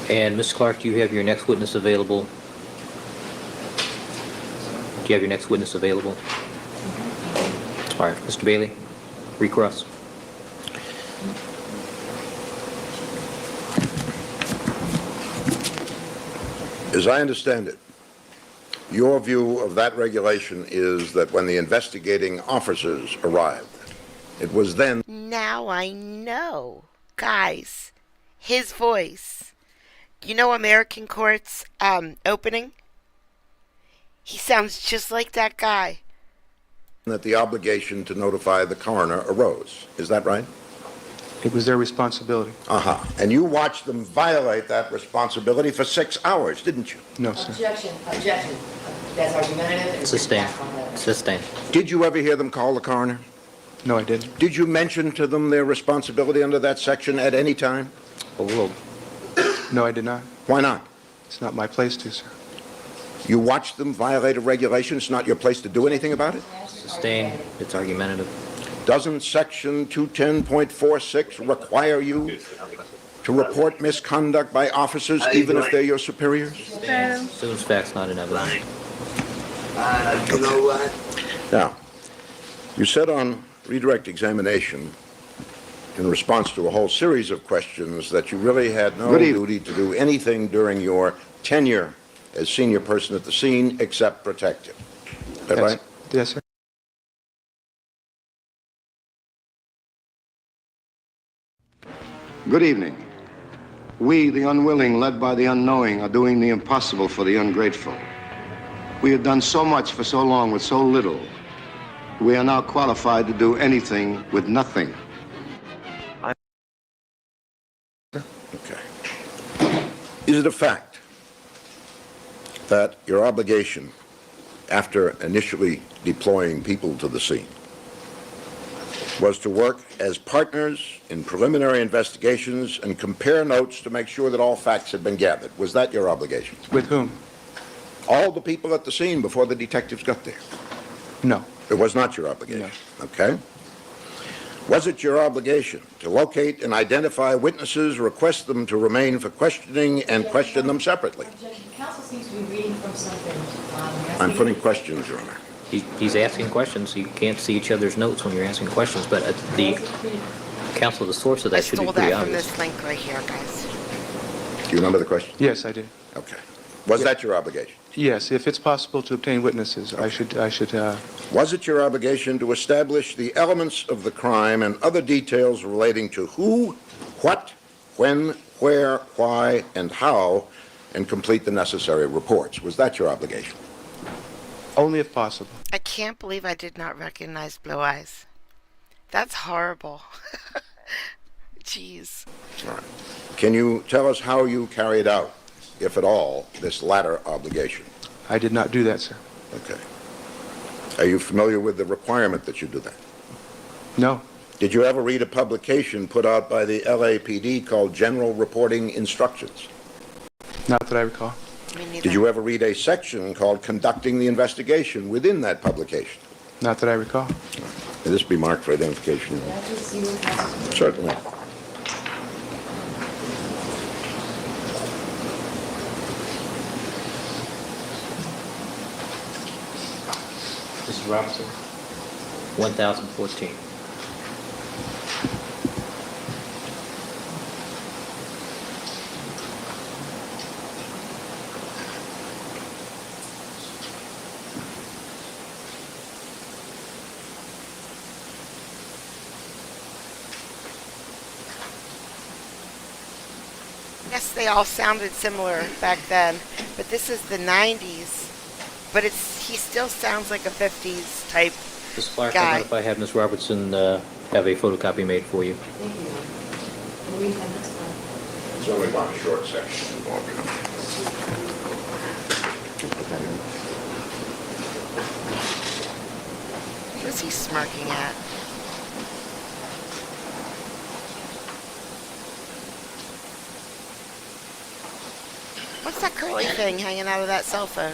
And Ms. Clark, do you have your next witness available? Do you have your next witness available? All right, Mr. Bailey, recross. As I understand it, your view of that regulation is that when the investigating officers arrived, it was then Now I know. Guys, his voice. You know American Court's opening? He sounds just like that guy. that the obligation to notify the coroner arose. Is that right? It was their responsibility. Uh-huh. And you watched them violate that responsibility for 6 hours, didn't you? No, sir. Objection. That's argumentative. Sustain. Sustain. Did you ever hear them call the coroner? No, I didn't. Did you mention to them their responsibility under that section at any time? Overruled. No, I did not. Why not? It's not my place to, sir. You watched them violate a regulation. It's not your place to do anything about it? Sustain. It's argumentative. Doesn't Section 210.46 require you to report misconduct by officers, even if they're your superiors? Sustain. Assumes facts not in evidence. You know what? Now, you said on redirect examination, in response to a whole series of questions, that you really had no duty to do anything during your tenure as senior person at the scene except protect it. Is that Yes. right? Yes, sir. Good evening. We, the unwilling, led by the unknowing, are doing the impossible for the ungrateful. We have done so much for so long with so little. We are now qualified to do anything with nothing. Okay. Is it a fact that your obligation, after initially deploying people to the scene, was to work as partners in preliminary investigations and compare notes to make sure that all facts had been gathered? Was that your obligation? With whom? All the people at the scene before the detectives got there. No. It was not your obligation. No. Okay. Was it your obligation to locate and identify witnesses, request them to remain for questioning, and question them separately? Objection. Counsel seems to be reading from something. I'm putting questions, Your Honor. He's asking questions. You can't see each other's notes when you're asking questions, but the counsel, the source of I that should be stole pretty that from obvious. this link right here, guys. Do you remember the question? Yes, I do. Okay. Was that your obligation? Yes, if it's possible to obtain witnesses, I should, Was it your obligation to establish the elements of the crime and other details relating to who, what, when, where, why, and how, and complete the necessary reports? Was that your obligation? only if possible. I can't believe I did not recognize Blue Eyes. That's horrible. Jeez. All right. Can you tell us how you carried out, if at all, this latter obligation? I did not do that, sir. Okay. Are you familiar with the requirement that you do that? No. Did you ever read a publication put out by the LAPD called General Reporting Instructions? Not that I recall. Me neither. Did you ever read a section called Conducting the Investigation within that publication? Not that I recall. May this be marked for identification? Can I just see what counsel? Certainly. Mrs. Robinson? 1014. Yes, they all sounded similar back then, but this is the 90s. But he still sounds like a 50s type Ms. Clark, guy. how about if I have Ms. Robertson have a photocopy made for you? Thank you. Can we have this one? It's only one short section. What's he smirking at? What's that curly thing hanging out of that cell phone?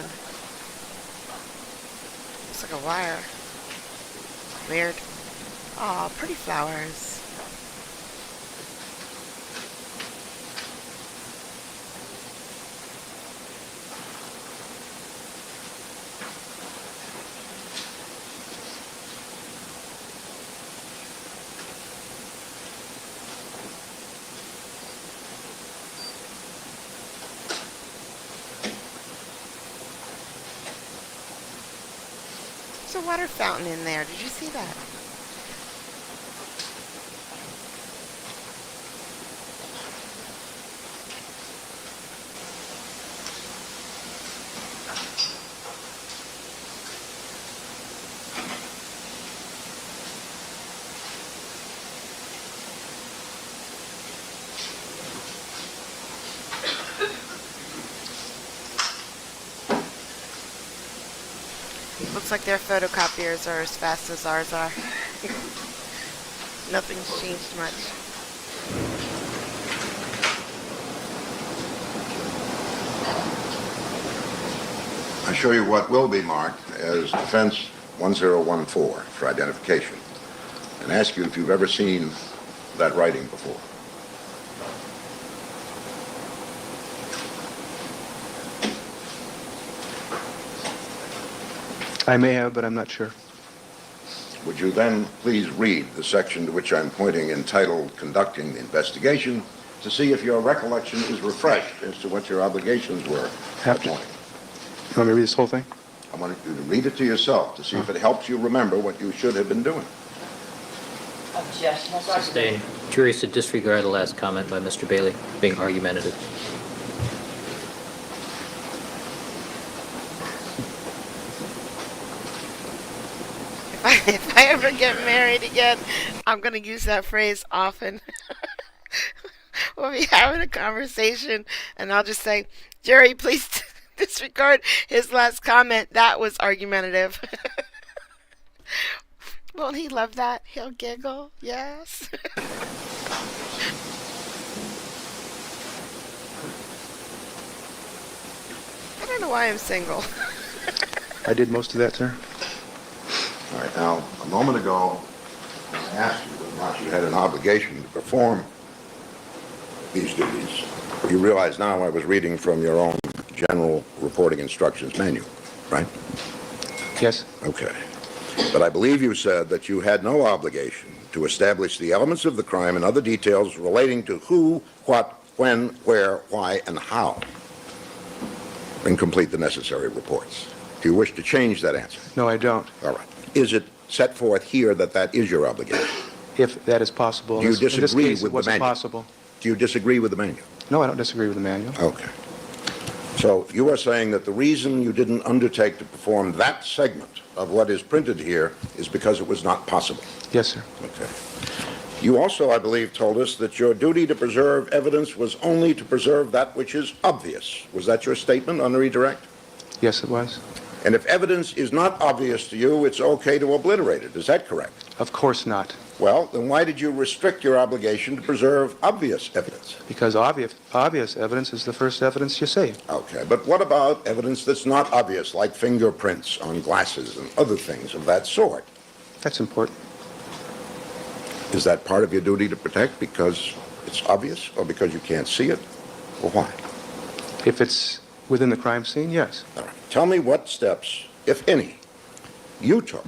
Looks like a wire. Weird. Aw, pretty flowers. There's a water fountain in there. Did you see that? Looks like their photocopiers are as fast as ours are. Nothing's changed much. I show you what will be marked as Defense 1014 for identification, and ask you if you've ever seen that writing before. I may have, but I'm not sure. Would you then please read the section to which I'm pointing entitled Conducting the Investigation to see if your recollection is refreshed as to what your obligations were that morning? You want me to read this whole thing? I want you to read it to yourself to see if it helps you remember what you should have been doing. Objection. Sustained. Curious to disregard the last comment by Mr. Bailey, being argumentative. If I ever get married again, I'm going to use that phrase often. We'll be having a conversation, and I'll just say, Jerry, please disregard his last comment. That was argumentative. Won't he love that? He'll giggle. Yes. I don't know why I'm single. I did most of that, sir. All right, now, a moment ago, I asked you whether not you had an obligation to perform these duties. You realize now I was reading from your own general reporting instructions manual, right? Yes. Okay. But I believe you said that you had no obligation to establish the elements of the crime and other details relating to who, what, when, where, why, and how, and complete the necessary reports. Do you wish to change that answer? No, I don't. All right. Is it set forth here that that is your obligation? If that is possible. Do you In this disagree case, with it the wasn't manual? possible. Do you disagree with the manual? No, I don't disagree with the manual. Okay. So you are saying that the reason you didn't undertake to perform that segment of what is printed here is because it was not possible? Yes, sir. Okay. You also, I believe, told us that your duty to preserve evidence was only to preserve that which is obvious. Was that your statement on the redirect? Yes, it was. And if evidence is not obvious to you, it's okay to obliterate it. Is that correct? Of course not. Well, then why did you restrict your obligation to preserve obvious evidence? Because obvious evidence is the first evidence you see. Okay, but what about evidence that's not obvious, like fingerprints on glasses and other things of that sort? That's important. Is that part of your duty to protect because it's obvious or because you can't see it? Or why? If it's within the crime scene, yes. All right. Tell me what steps, if any, you took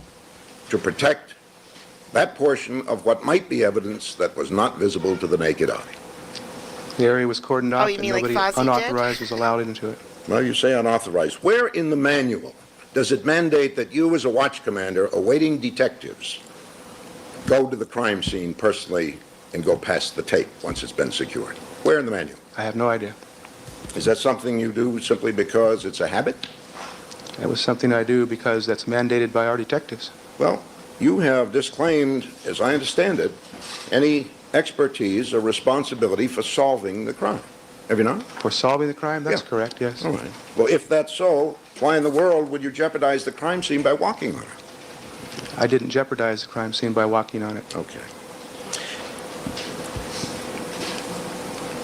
to protect that portion of what might be evidence that was not visible to the naked eye. The area was cordoned off you and mean like nobody Fozzie did? unauthorized was allowed into it. Well, you say unauthorized. Where in the manual does it mandate that you as a watch commander awaiting detectives go to the crime scene personally and go past the tape once it's been secured? Where in the manual? I have no idea. Is that something you do simply because it's a habit? That was something I do because that's mandated by our detectives. Well, you have disclaimed, as I understand it, any expertise or responsibility for solving the crime. Have you not? For solving the crime? That's Yeah. correct, yes. All right. Well, if that's so, why in the world would you jeopardize the crime scene by walking on it? I didn't jeopardize the crime scene by walking on it. Okay.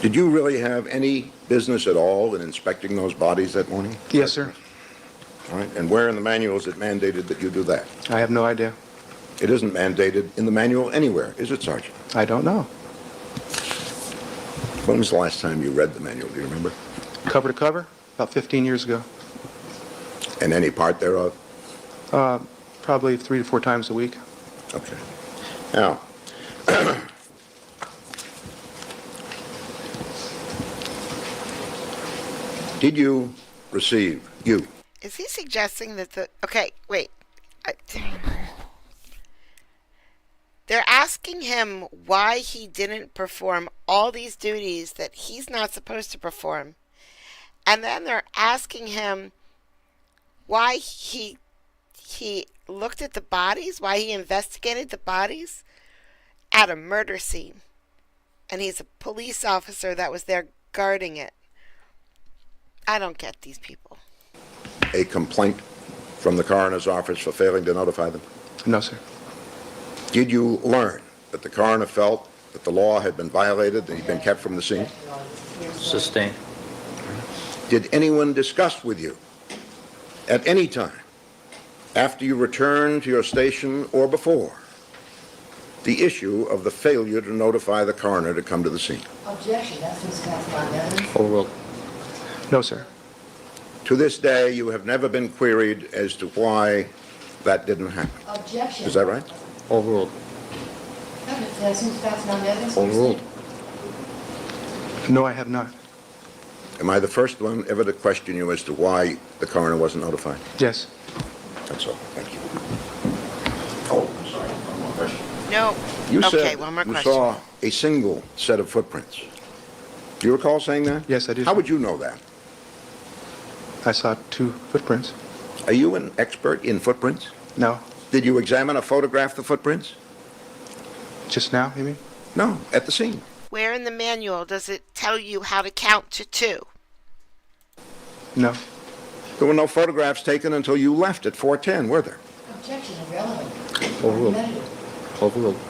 Did you really have any business at all in inspecting those bodies that morning? Yes, sir. All right. And where in the manual is it mandated that you do that? I have no idea. It isn't mandated in the manual anywhere, is it, Sergeant? I don't know. When was the last time you read the manual? Do you remember? Cover to cover? About 15 years ago. And any part thereof? Probably 3 to 4 times a week. Okay. Now, did you receive, Is he suggesting that the... Okay, wait. They're asking him why he didn't perform all these duties that he's not supposed to perform. And then they're asking him why he looked at the bodies, why he investigated the bodies at a murder scene. And he's a police officer that was there guarding it. I don't get these people. a complaint from the coroner's office for failing to notify them? No, sir. Did you learn that the coroner felt that the law had been violated and he'd been kept from the scene? Sustained. Did anyone discuss with you at any time after you returned to your station or before the issue of the failure to notify the coroner to come to the scene? Objection, that's Ms. Katzman. Overruled. No, sir. To this day, you have never been queried as to why that didn't happen. Objection. Is that right? Overruled. That's Ms. Katzman. Overruled. No, I have not. Am I the first one ever to question you as to why the coroner wasn't notified? Yes. That's all. Thank you. Oh, I'm sorry. One more question. No. You Okay, said one more you question. saw a single set of footprints. Do you recall saying that? Yes, I do. How would you know that? I saw 2 footprints. Are you an expert in footprints? No. Did you examine or photograph the footprints? Just now, you mean? No, at the scene. Where in the manual does it tell you how to count to 2? No. There were no photographs taken until you left at 4:10, were there? Objection, irrelevant. Overruled. Overruled.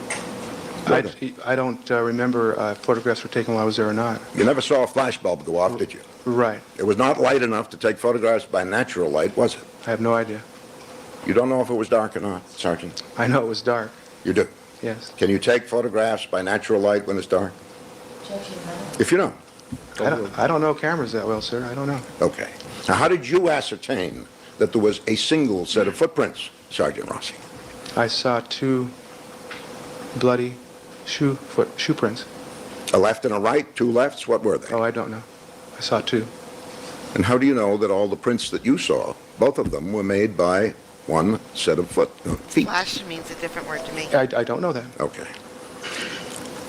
I don't remember photographs were taken while I was there or not. You never saw a flashbulb go off, did you? Right. It was not light enough to take photographs by natural light, was it? I have no idea. You don't know if it was dark or not, Sergeant? I know it was dark. You do. Yes. Can you take photographs by natural light when it's dark? If you know. I don't know cameras that well, sir. I don't know. Okay. Now, how did you ascertain that there was a single set of footprints, Sergeant Rossi? I saw two bloody shoe prints. A left and a right, two lefts, what were they? Oh, I don't know. I saw two. And how do you know that all the prints that you saw, both of them, were made by one set of feet? Flash means a different word to me. I don't know that. Okay.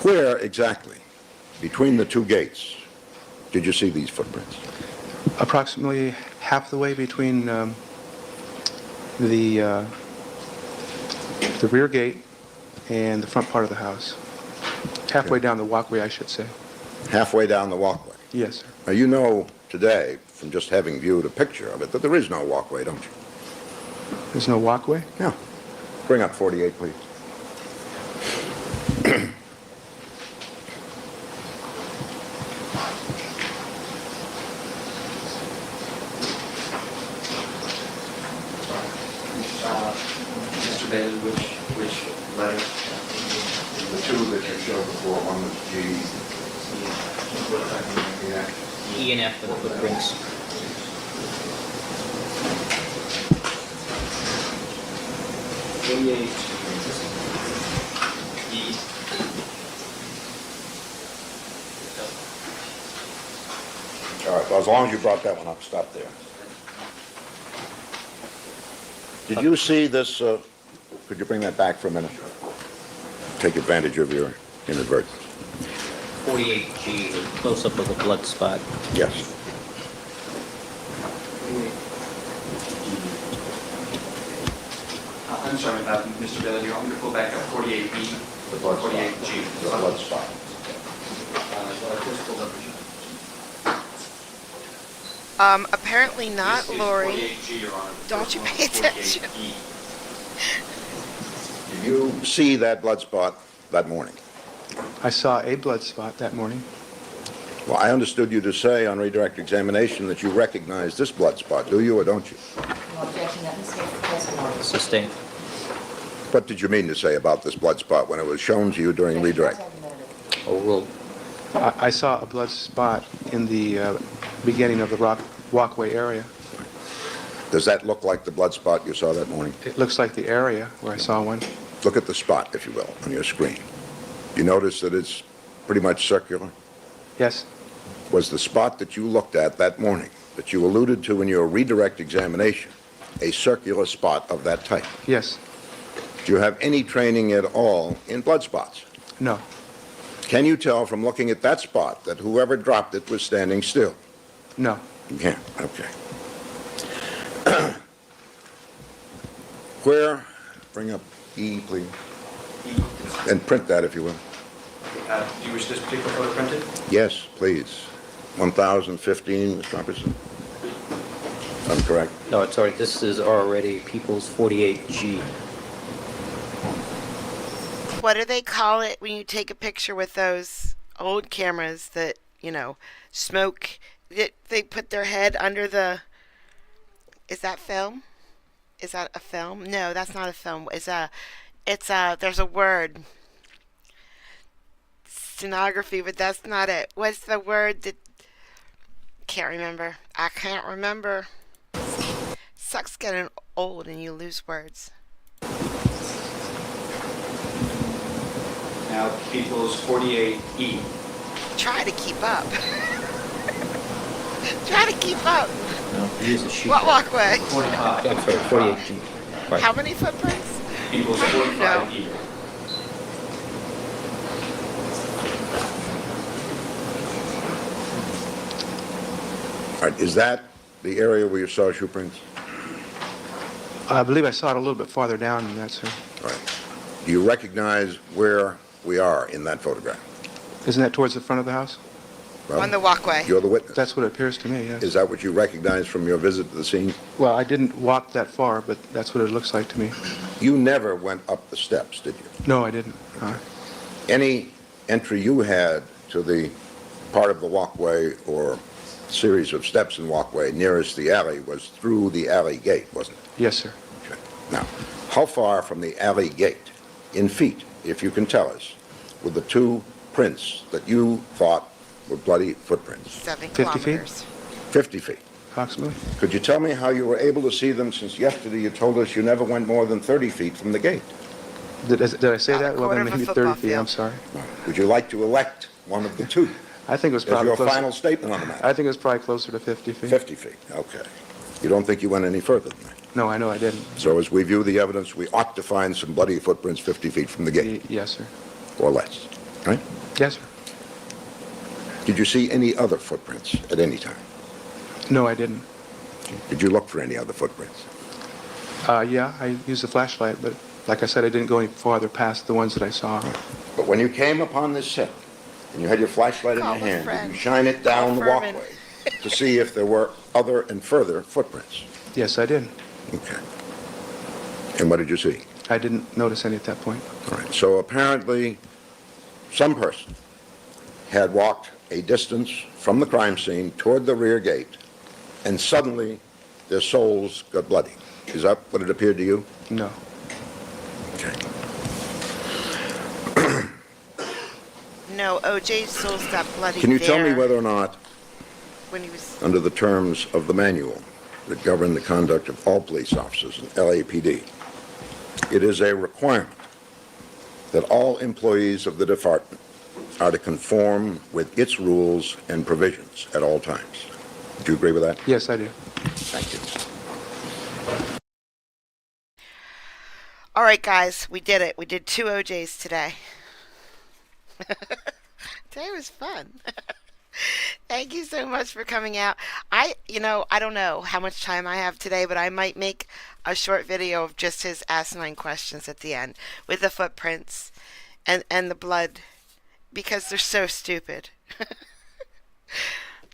Where exactly, between the two gates, did you see these footprints? Approximately half the way between the rear gate and the front part of the house. Halfway down the walkway, I should say. Halfway down the walkway? Yes, sir. Now, you know today, from just having viewed a picture of it, that there is no walkway, don't you? There's no walkway? Yeah. Bring up 48, please. Mr. Bailey, which letter? The two that you showed before, one was G. Yeah. E and F for the footprints. All right, well, as long as you brought that one up, stop there. Did you see this, could you bring that back for a minute? Take advantage of your inadvertence. 48G, the close-up of the blood spot. Yes. I'm sorry, Mr. Bailey, do you want me to pull back up 48B? The blood spot. 48G. The blood spot. Apparently not, This is Lori. 48G, Your Honor. The Don't first you one pay is attention. 48E. Did you see that blood spot that morning? I saw a blood spot that morning. Well, I understood you to say on redirect examination that you recognized this blood spot. Do you or don't you? No objection, that misstates the testimony. Sustained. What did you mean to say about this blood spot when it was shown to you during redirect? Overruled. I saw a blood spot in the beginning of the walkway area. Does that look like the blood spot you saw that morning? It looks like the area where I saw one. Look at the spot, if you will, on your screen. You notice that it's pretty much circular? Yes. Was the spot that you looked at that morning, that you alluded to in your redirect examination, a circular spot of that type? Yes. Do you have any training at all in blood spots? No. Can you tell from looking at that spot that whoever dropped it was standing still? No. You can't, okay. Where, bring up E, please, and print that if you will. Do you wish this particular photo printed? Yes, please. 1015, Mr. Robertson. I'm correct. No, it's already, this is already People's 48G. What do they call it when you take a picture with those old cameras that, you know, smoke? They put their head under the... Is that film? Is that a film? No, that's not a film. There's a word. Stenography, but that's not it. What's the word that... Can't remember. I can't remember. Sucks getting old and you lose words. Now, People's 48E. Try to keep up. Try to keep up. No, use the sheet. What walkway? 45. I'm sorry, 48G. Right. How many footprints? People's How do you know? 45E. All right, is that the area where you saw shoe prints? I believe I saw it a little bit farther down than that, sir. All right. Do you recognize where we are in that photograph? Isn't that towards the front of the house? Well, On the walkway. you're the witness. That's what it appears to me, yes. Is that what you recognize from your visit to the scene? Well, I didn't walk that far, but that's what it looks like to me. You never went up the steps, did you? No, I didn't. Any entry you had to the part of the walkway or series of steps and walkway nearest the alley was through the alley gate, wasn't it? Yes, sir. Okay. Now, how far from the alley gate, in feet, if you can tell us, were the two prints that you thought were bloody footprints? 7 50 feet? kilometers. 50 feet. Approximately. Could you tell me how you were able to see them, since yesterday you told us you never went more than 30 feet from the gate? Did I say About a that? Well, quarter then of a maybe football 30 feet. I'm field. sorry. Would you like to elect one of the two I think it was as probably your closer. final statement on the matter? I think it was probably closer to 50 feet. 50 feet, okay. You don't think you went any further than that? No, I know I didn't. So as we view the evidence, we ought to find some bloody footprints 50 feet from the gate, Yes, sir. or less, right? Yes, sir. Did you see any other footprints at any time? No, I didn't. Did you look for any other footprints? Yeah, I used a flashlight, but like I said, I didn't go any farther past the ones that I saw. But when you came upon this set, and you had your flashlight in Call your a hand, did friend. you shine it down the Furman. walkway to see if there were other and further footprints? Yes, I did. Okay. And what did you see? I didn't notice any at that point. All right, so apparently some person had walked a distance from the crime scene toward the rear gate, and suddenly their soles got bloody. Is that what it appeared to you? No. Okay. No, OJ's soles got bloody. Can you tell me there whether or not, when he was under the terms of the manual that govern the conduct of all police officers in LAPD, it is a requirement that all employees of the department are to conform with its rules and provisions at all times? Do you agree with that? Yes, I do. Thank you. All right, guys, we did it. We did 2 OJs today. Today was fun. Thank you so much for coming out. I don't know how much time I have today, but I might make a short video of just his asinine questions at the end with the footprints and the blood, because they're so stupid.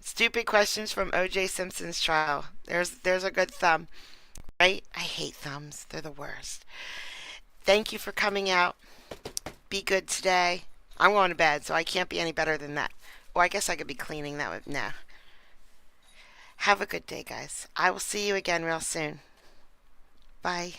Stupid questions from O.J. Simpson's trial. There's a good thumb. Right? I hate thumbs. They're the worst. Thank you for coming out. Be good today. I'm going to bed, so I can't be any better than that. Well, I guess I could be cleaning. That would... No. Have a good day, guys. I will see you again real soon. Bye.